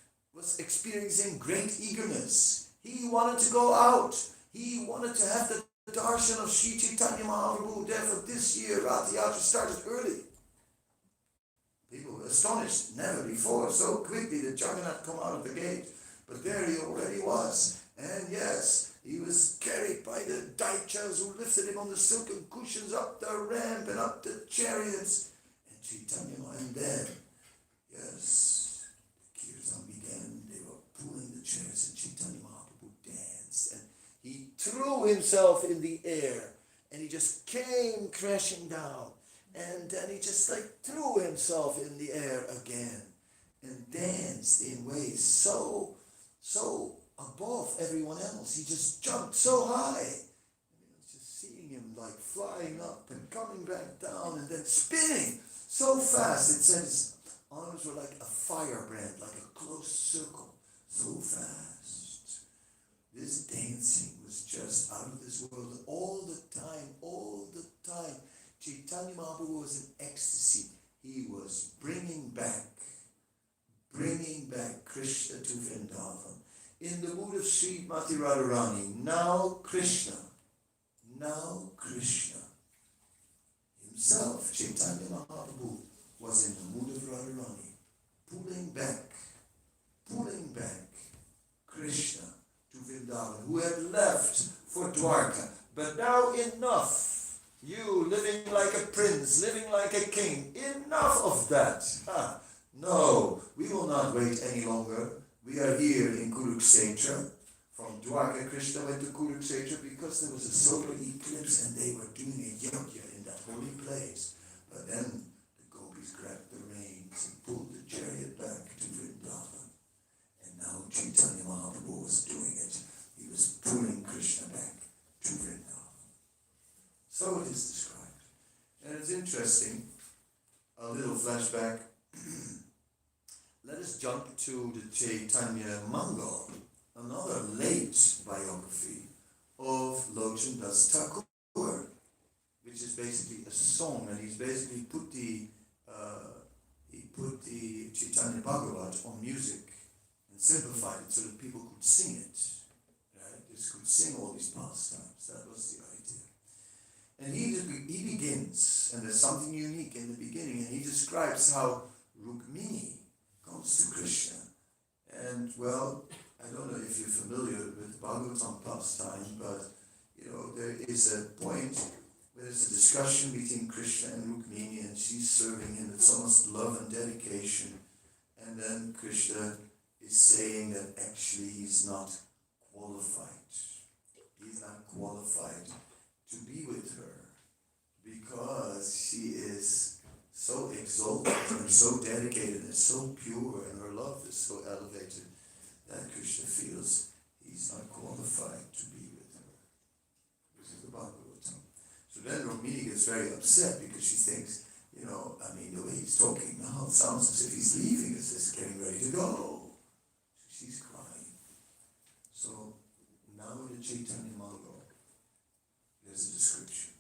experiencing great eagerness. He wanted to go out. He wanted to have the darshan of Sri Chaitanya Mahaprabhu. Therefore, this year, Rath Yatra started early. People were astonished. Never before so quickly did Jagannath come out of the gate. But there he already was. And yes, he was carried by the daichas who lifted him on the silken cushions up the ramp and up the chariots. And Chaitanya, and then, yes, the kirtan began. They were pulling the chariots and Chaitanya Mahaprabhu danced. And he threw himself in the air and he just came crashing down. And then he just threw himself in the air again and danced in ways so above everyone else. He just jumped so high. And I was just seeing him flying up and coming back down and then spinning so fast. It said his arms were like a firebrand, like a close circle, so fast. This dancing was just out of this world all the time. Chaitanya Mahaprabhu was in ecstasy. He was bringing back Krishna to Vrindavan. In the mood of Srimati Radharani, now Krishna himself, Chaitanya Mahaprabhu, was in the mood of Radharani, pulling back Krishna to Vrindavan, who had left for Dwarka. But now enough. You living like a prince, living like a king. Enough of that. No, we will not wait any longer. We are here in Kurukshetra. From Dwarka, Krishna went to Kurukshetra because there was a solar eclipse and they were doing a yajna in that holy place. But then the gopis grabbed the reins and pulled the chariot back to Vrindavan. And now Chaitanya Mahaprabhu was doing it. He was pulling Krishna back to Vrindavan. So it is described. And it's interesting, a little flashback. Let us jump to the Chaitanya Mangal, another late biography of Lochan Das Thakur, which is basically a song, and he's basically put the Chaitanya Bhagavat on music and simplified it so that people could sing it. Right? Just could sing all these pastimes. That was the idea. And he begins, and there's something unique in the beginning, and he describes how Rukmini comes to Krishna. And well, I don't know if you're familiar with Bhagavatam pastime, but there is a point where there's a discussion between Krishna and Rukmini, and she's serving him with so much love and dedication. And then Krishna is saying that actually he's not qualified. He's not qualified to be with her because she is so exalted and so dedicated and so pure, and her love is so elevated that Krishna feels he's not qualified to be with her. This is the Bhagavatam. So then Rukmini gets very upset because she thinks, the way he's talking now, it sounds as if he's leaving, as if he's getting ready to go. So she's crying. So now in the Chaitanya Mangal, there's a description.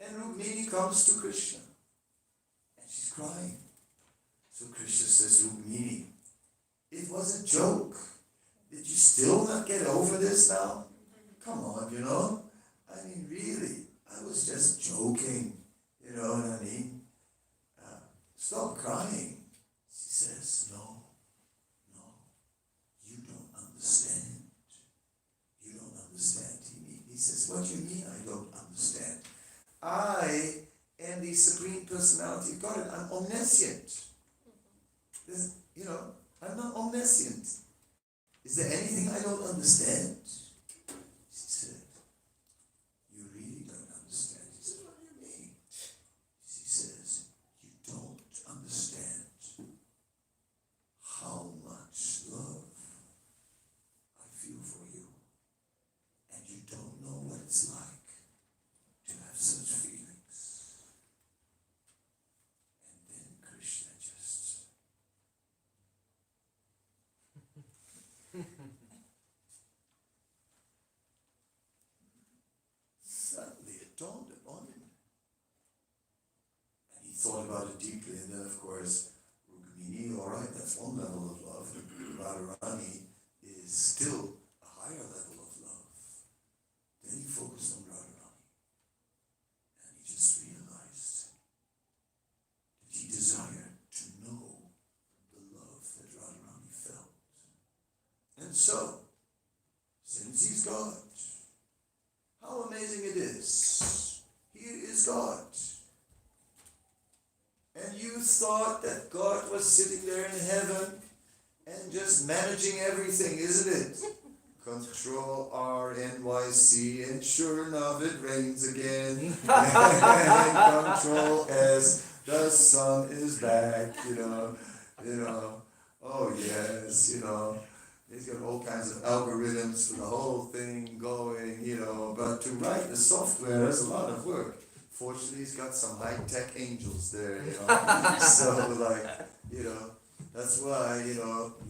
And Rukmini comes to Krishna. And she's crying. So Krishna says, Rukmini, it was a joke. Did you still not get over this now? Come on, really, I was just joking. You know what I mean? Stop crying. She says, no, you don't understand. You don't understand. He says, what do you mean I don't understand? I am the Supreme Personality of God. I'm omniscient. I'm not omniscient. Is there anything I don't understand? She said, you really don't understand. He said, what do you mean? She says, you don't understand how much love I feel for you. And you don't know what it's like to have such feelings. about it deeply, and then of course, Rukmini, all right, that's one level of love. Radharani is still a higher level of love. Then he focused on Radharani, and he just realized that he desired to know the love that Radharani felt. And so, since he's God, how amazing it is. He is God. And you thought that God was sitting there in heaven and just managing everything, isn't it? Control RNYC, and sure enough it rains again. And Control S, the sun is back, Oh yes, he's got all kinds of algorithms for the whole thing going, but to write the software is a lot of work. Fortunately, he's got some high-tech angels there, So, that's why,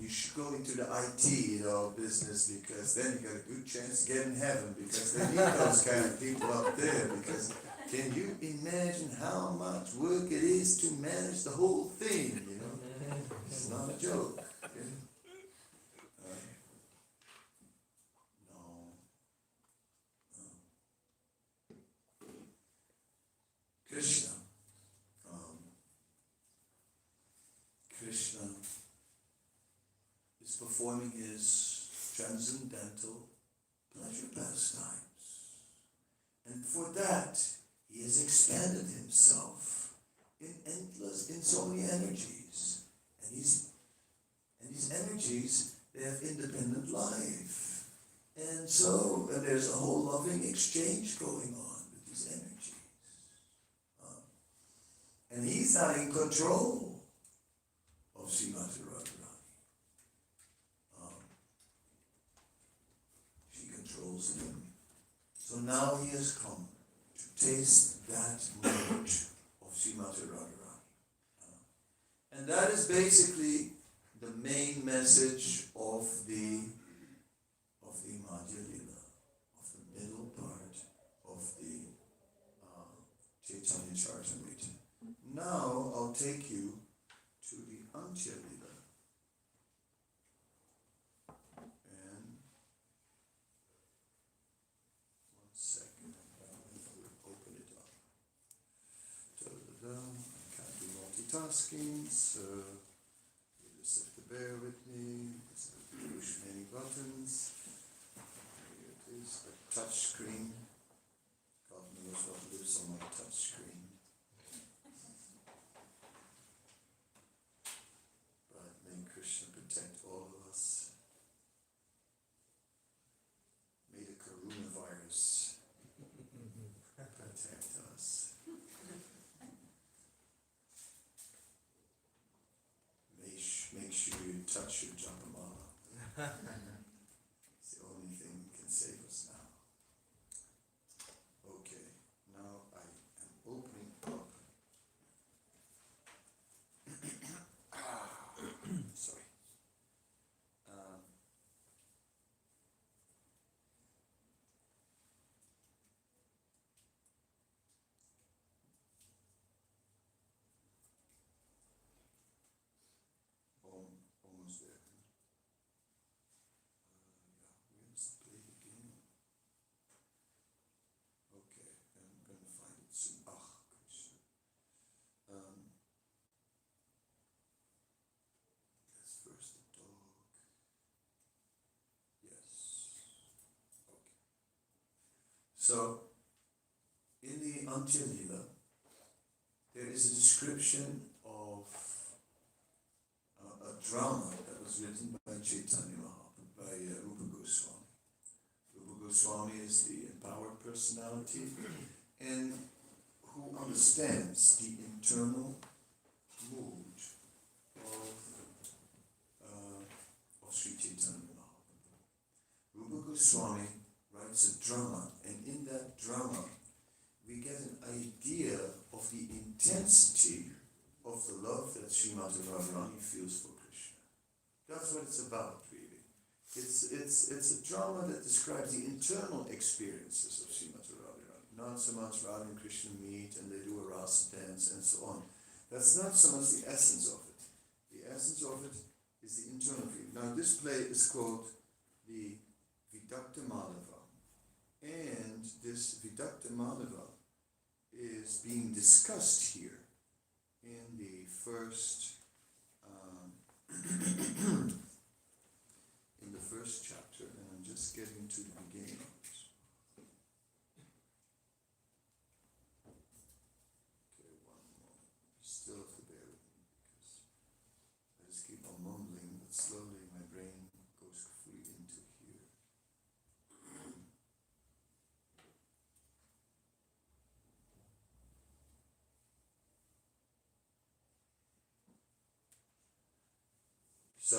you should go into the IT, business, because then you got a good chance to get in heaven, because they need those kind of people up there, because can you imagine how much work it is to manage the whole thing, It's not a joke. Okay? Krishna. Krishna is performing his transcendental pleasure pastimes. And for that, he has expanded himself in so many energies. And these energies, they have independent life. And so there's a whole loving exchange going on with these energies. And he's not in control of Srimati Radharani. She controls him. So now he has come to taste that mood of Srimati Radharani. And that is basically the main message of the Madhya Lila, of the middle part of the Chaitanya Charitamrita. Now I'll take you to the Antya Lila. And one second, I'll open it up. I can't do multitasking, so you just have to bear with me. Just have to push many buttons. Here it is, a touch screen. God knows what lives on my touch screen. But may Krishna protect all of us. May the coronavirus protect us. Make sure you touch your Japamala. It's the only thing that can save us now. Okay, now I am opening up. Sorry. Almost there. Where's the play again? Okay, I'm going to find it soon. Krishna. Let's first the dog. Yes. Okay. So, in the Antya Lila, there is a description of a drama that was written by Chaitanya Mahaprabhu, by Rupa Goswami. Rupa Goswami is the empowered personality and who understands the internal mood of Sri Chaitanya Mahaprabhu. Rupa Goswami writes a drama, and in that drama we get an idea of the intensity of the love that Srimati Radharani feels for Krishna. That's what it's about, really. It's a drama that describes the internal experiences of Srimati Radharani. Not so much Radha and Krishna meet and they do a rasa dance and so on. That's not so much the essence of it. The essence of it is the internal feeling. Now this play is called the Vidakta Madhava. And this Vidakta Madhava is being discussed here in the first in the first chapter, and I'm just getting to the beginning of it. Okay, one moment. You still have to bear with me because I just keep on mumbling, but slowly my brain goes fully into here. So,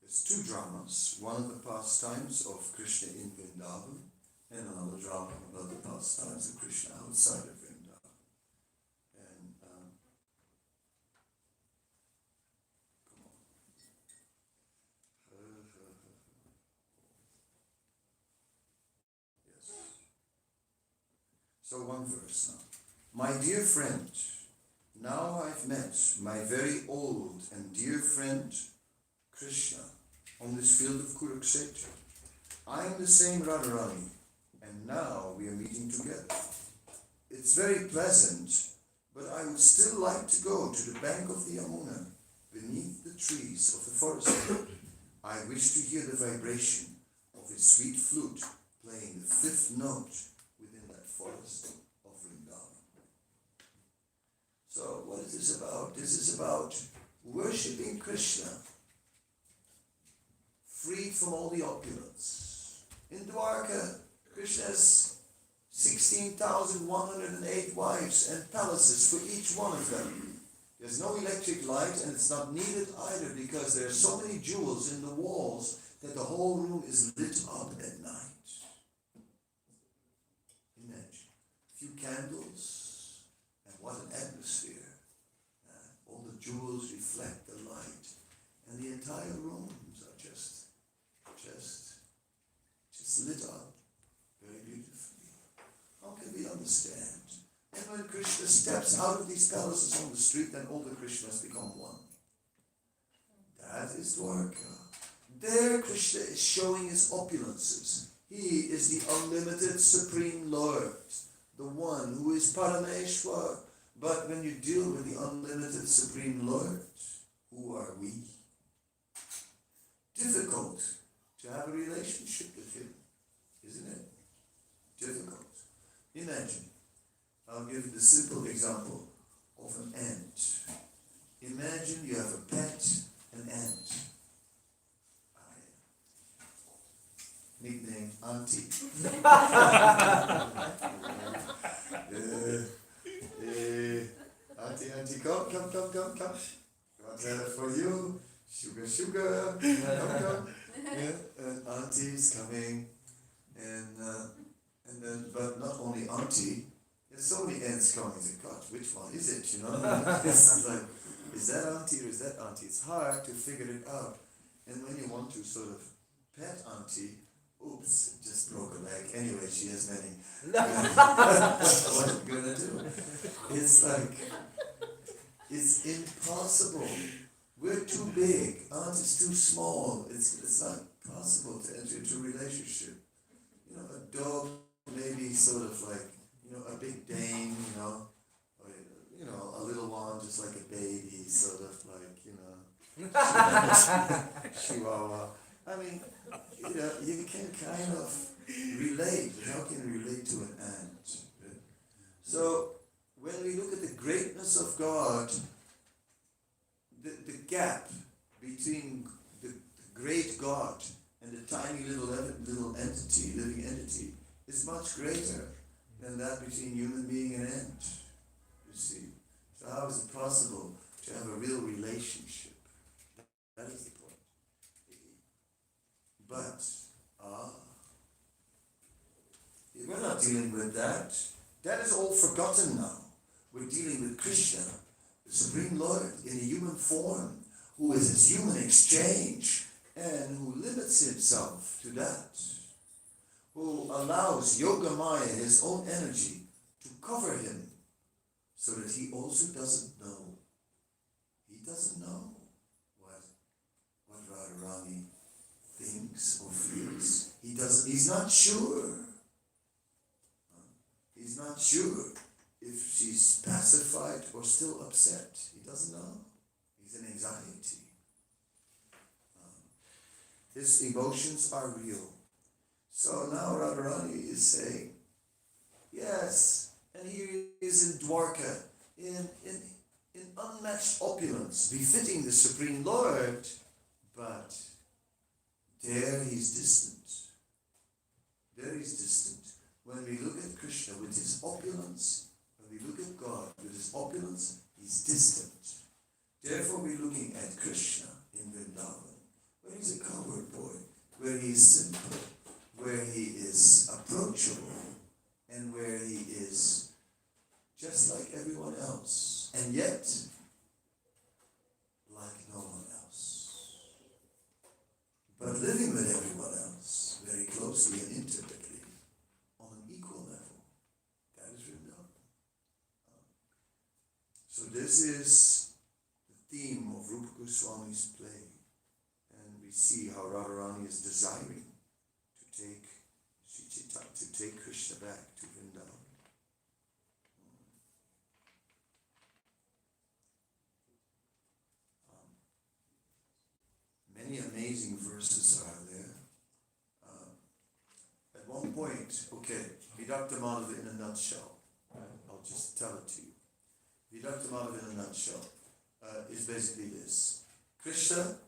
there's two dramas, one of the pastimes of Krishna in Vrindavan, and another drama about the pastimes of Krishna outside of Vrindavan. And, come on. Yes. So one verse now. My dear friend, now I've met my very old and dear friend Krishna on this field of Kurukshetra. I am the same Radharani, and now we are meeting together. It's very pleasant, but I would still like to go to the bank of the Yamuna, beneath the trees of the forest. I wish to hear the vibration of his sweet flute playing the fifth note within that forest of Vrindavan. So what is this about? This is about worshipping Krishna, freed from all the opulence. In Dwarka, Krishna has 16,108 wives and palaces for each one of them. There's no electric light, and it's not needed either because there are so many jewels in the walls that the whole room is lit up at night. Imagine a few candles, and what an atmosphere. All the jewels reflect the light, and the entire rooms are just lit up very beautifully. How can we understand? And when Krishna steps out of these palaces on the street, then all the Krishnas become one. That is Dwarka. There Krishna is showing his opulences. He is the unlimited Supreme Lord, the one who is Parameshwar. But when you deal with the unlimited Supreme Lord, who are we? Difficult to have a relationship with him, isn't it? Difficult. Imagine, I'll give the simple example of an ant. Imagine you have a pet, an ant. Nickname, Auntie. Auntie, come. Got that for you. Sugar. Come. Yeah, and Auntie's coming. And then, but not only Auntie, there's so many ants coming. I say, God, which one is it? You know, it's like, is that Auntie or is that Auntie? It's hard to figure it out. And when you want to sort of pet Auntie, oops, just broke a leg. Anyway, she has many. What are you gonna do? It's like, it's impossible. We're too big. Aunt is too small. It's not possible to enter into a relationship. You know, a dog maybe sort of like, a big Dane, or, a little one just like a baby, sort of like, Chihuahua. I mean, you can kind of relate. How can you relate to an ant? Right? So, when we look at the greatness of God, the gap between the great God and the tiny little living entity, is much greater than that between human being and ant. You see? So how is it possible to have a real relationship? That is the point. But, we're not dealing with that. That is all forgotten now. We're dealing with Krishna, the Supreme Lord, in a human form, who is his human exchange, and who limits himself to that. who allows Yoga Maya, his own energy, to cover him so that he also doesn't know. He doesn't know what Radharani thinks or feels. He's not sure. He's not sure if she's pacified or still upset. He doesn't know. He's in anxiety. His emotions are real. So now Radharani is saying, yes, and he is in Dwarka, in unmatched opulence, befitting the Supreme Lord, but there he's distant. There he's distant. When we look at Krishna with his opulence, when we look at God with his opulence, he's distant. Therefore we're looking at Krishna in Vrindavan, where he's a cowherd boy, where he is simple, where he is approachable, and where he is just like everyone else, and yet like no one else. But living with everyone else very closely and intimately on an equal level. That is Vrindavan. So this is the theme of Rupa Goswami's play. And we see how Radharani is desiring to take Krishna back to Vrindavan. Many amazing verses are there. At one point, Vidakta Madhava in a nutshell. I'll just tell it to you. Vidakta Madhava in a nutshell is basically this. Krishna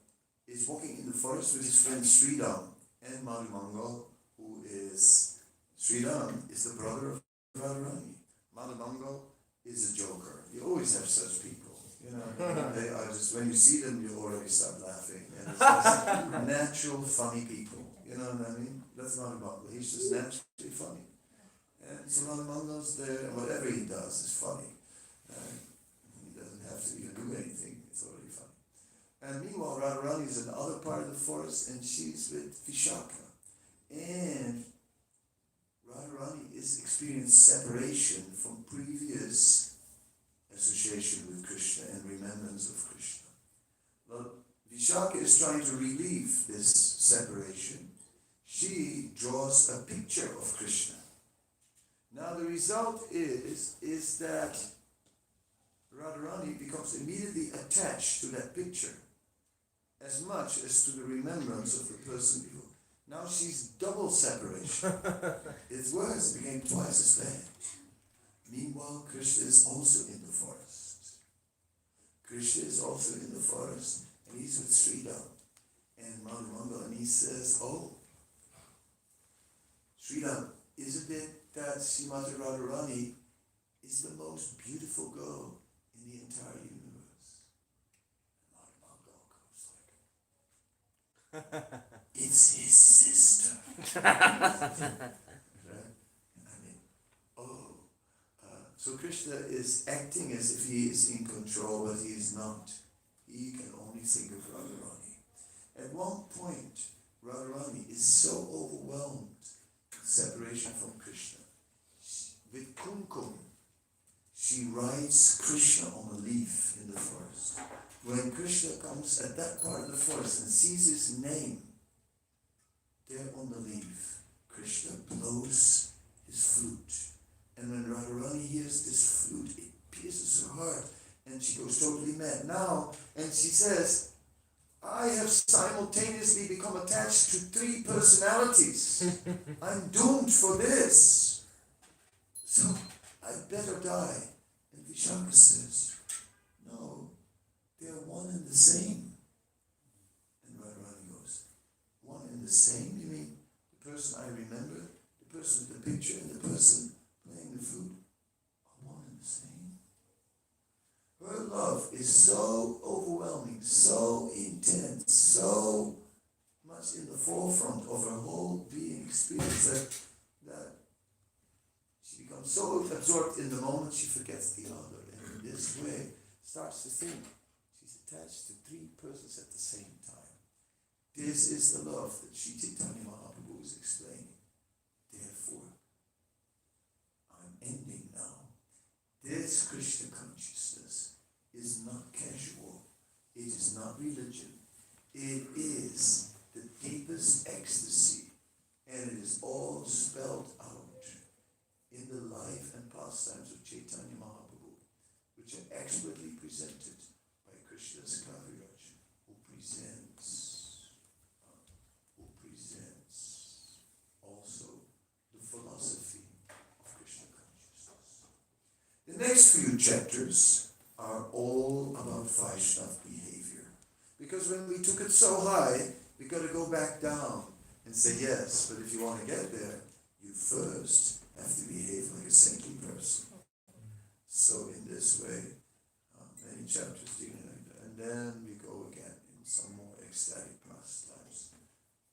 is walking in the forest with his friend Sridham and Madhumangal, who is, Sridham is the brother of Radharani. Madhumangal is a joker. You always have such people. You know, they are just, when you see them, you already start laughing. And it's just natural, funny people. You know what I mean? That's Madhumangal. He's just naturally funny. And so Madhumangal's there, and whatever he does is funny. He doesn't have to even do anything. It's already funny. And meanwhile, Radharani is in the other part of the forest, and she's with Vishaka. And Radharani is experiencing separation from previous association with Krishna and remembrance of Krishna. But Vishaka is trying to relieve this separation. She draws a picture of Krishna. Now the result is that Radharani becomes immediately attached to that picture as much as to the remembrance of the person before. Now she's double separation. It's worse, it became twice as bad. Meanwhile, Krishna is also in the forest. Krishna is also in the forest, and he's with Sridham and Madhumangal, and he says, oh, Sridham, isn't it that Srimati Radharani is the most beautiful girl in the entire universe? And Madhumangal goes like, it's his sister. Right? So Krishna is acting as if he is in control, but he is not. He can only think of Radharani. At one point, Radharani is so overwhelmed with separation from Krishna. With kumkum, she writes Krishna on a leaf in the forest. When Krishna comes at that part of the forest and sees his name there on the leaf, Krishna blows his flute. And when Radharani hears this flute, it pierces her heart, and she goes totally mad. Now, and she says, I have simultaneously become attached to 3 personalities. I'm doomed for this. So, I better die. And Vishaka says, no, they're one and the same. And Radharani goes, one and the same? You mean the person I remember, the person with the picture, and the person playing the flute are one and the same? Her love is so overwhelming, so intense, so much in the forefront of her whole being experience that she becomes so absorbed in the moment she forgets the other. And in this way starts to think she's attached to 3 persons at the same time. This is the love that Sri Chaitanya Mahaprabhu is explaining. Therefore, I'm ending now. This Krishna consciousness is not casual. It is not religion. It is the deepest ecstasy, and it is all spelled out in the life and pastimes of Chaitanya Mahaprabhu, which are expertly presented by Krishna's Kaviraj, who presents also the philosophy of Krishna consciousness. The next few chapters are all about Vaishnava behavior. Because when we took it so high, we got to go back down and say, yes, but if you want to get there, you first have to behave like a saintly person. So in this way, many chapters dealing like that. And then we go again in some more ecstatic pastimes,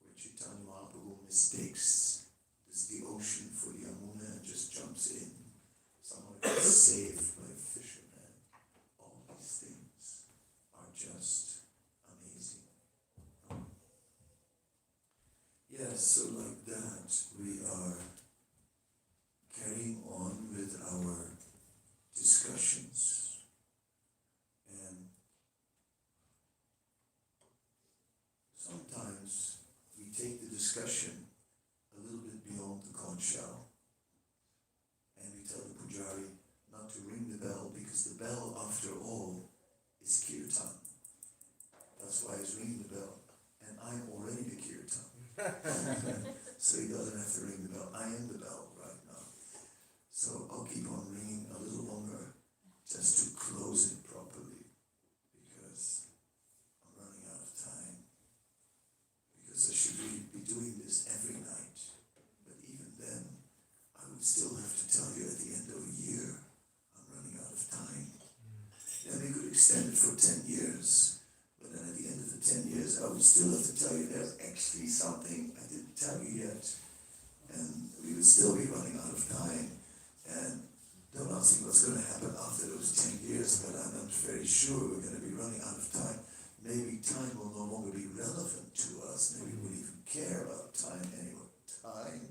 where Chaitanya Mahaprabhu mistakes the ocean for the Yamuna and just jumps in. Someone gets saved by a fisherman. All these things are just amazing. Yes, so like that, we are carrying on with our discussions. And sometimes we take the discussion a little bit beyond the conch shell. And we tell the pujari not to ring the bell, because the bell, after all, is kirtan. That's why he's ringing the bell. And I'm already the kirtan. So he doesn't have to ring the bell. I am the bell right now. So I'll keep on ringing a little longer just to close it properly, because I'm running out of time. Because I should really be doing this every night. But even then, I would still have to tell you at the end of a year, I'm running out of time. Then we could extend it for 10 years. But then at the end of the 10 years, I would still have to tell you there's actually something I didn't tell you yet. And we would still be running out of time. And don't ask me what's going to happen after those 10 years, but I'm not very sure we're going to be running out of time. Maybe time will no longer be relevant to us. Maybe we won't even care about time anymore. Time,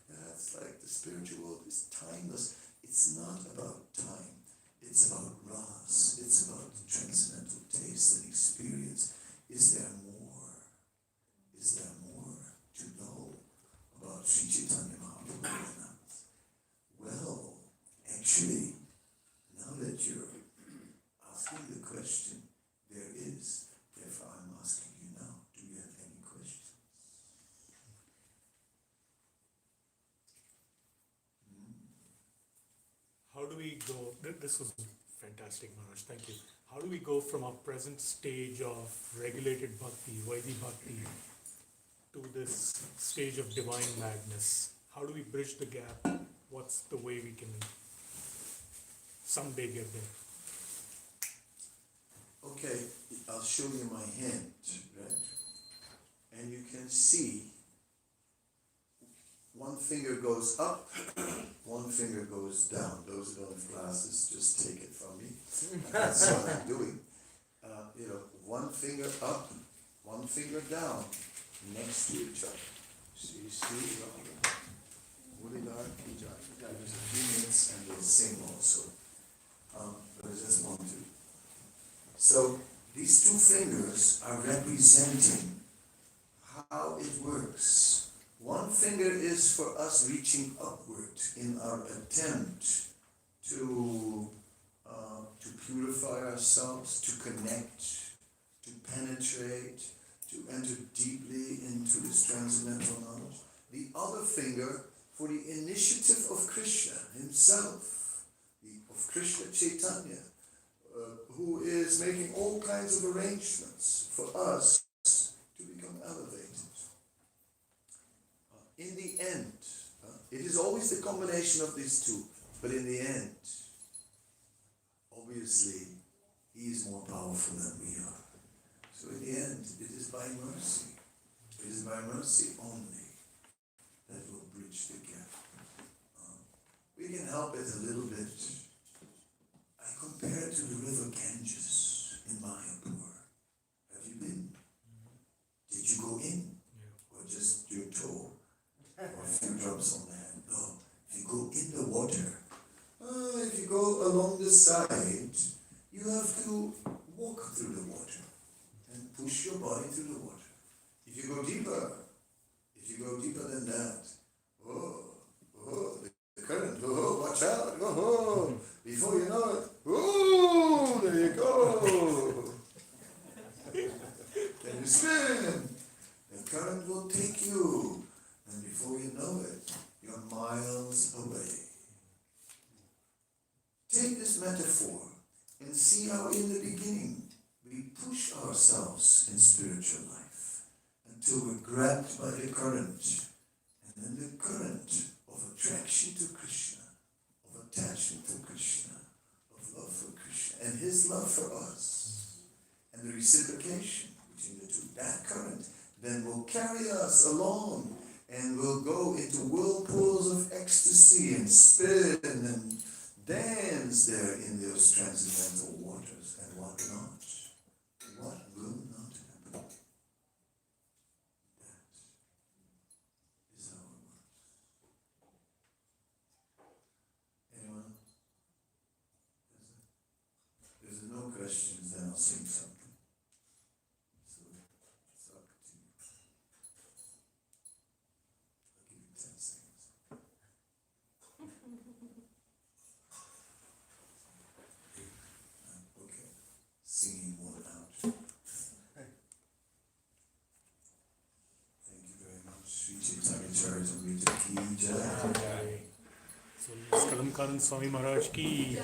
that's like the spiritual world is timeless. It's not about time. It's about ras. It's about transcendental taste and experience. Is there more? Is there more to know about Sri Chaitanya Mahaprabhu? Well, actually, now that you're asking the question, there is. Therefore, I'm asking you now, do you have any questions? How do we go, this was fantastic, Manoj, thank you. How do we go from our present stage of regulated bhakti, Vaidhi bhakti, to this stage of divine madness? How do we bridge the gap? What's the way we can someday get there? Okay, I'll show you my hand, right? And you can see one finger goes up, one finger goes down. Those who don't have glasses, just take it from me. That's what I'm doing. One finger up, one finger down, next to each other. See, Mulidar Pujai. There's a few minutes and we'll sing also. But I just want to. So these two fingers are representing how it works. One finger is for us reaching upward in our attempt to purify ourselves, to connect, to penetrate, to enter deeply into this transcendental knowledge. The other finger for the initiative of Krishna himself, of Krishna Chaitanya, who is making all kinds of arrangements for us to become elevated. In the end, it is always the combination of these two, but in the end, obviously, he is more powerful than we are. So in the end, it is by mercy. It is by mercy only that will bridge the gap. We can help it a little bit. I compare it to the river Ganges in Mayapur. Have you been? Did you go in? Yeah. Or just your toe? Or a few drops on the side, you have to walk through the water and push your body through the water. If you go deeper than that, the current, watch out, before you know it, there you go. Then you swim, the current will take you, and before you know it, you're miles away. Take this metaphor and see how in the beginning we push ourselves in spiritual life until we're grabbed by the current, and then the current of attraction to Krishna, of attachment to Krishna, of love for Krishna, and his love for us, and the reciprocation between the two. That current then will carry us along, and we'll go into whirlpools of ecstasy and spin and dance there in those transcendental waters. And what not? What will not happen? That is how it works. Anyone? If there's no questions, then I'll sing something. So it's up to you. I'll give you 10 seconds. Okay. Singing more out. Thank you very much. Sri Chaitanya Charitamrita ki jai. So, Kadamba Swami Maharaj ki.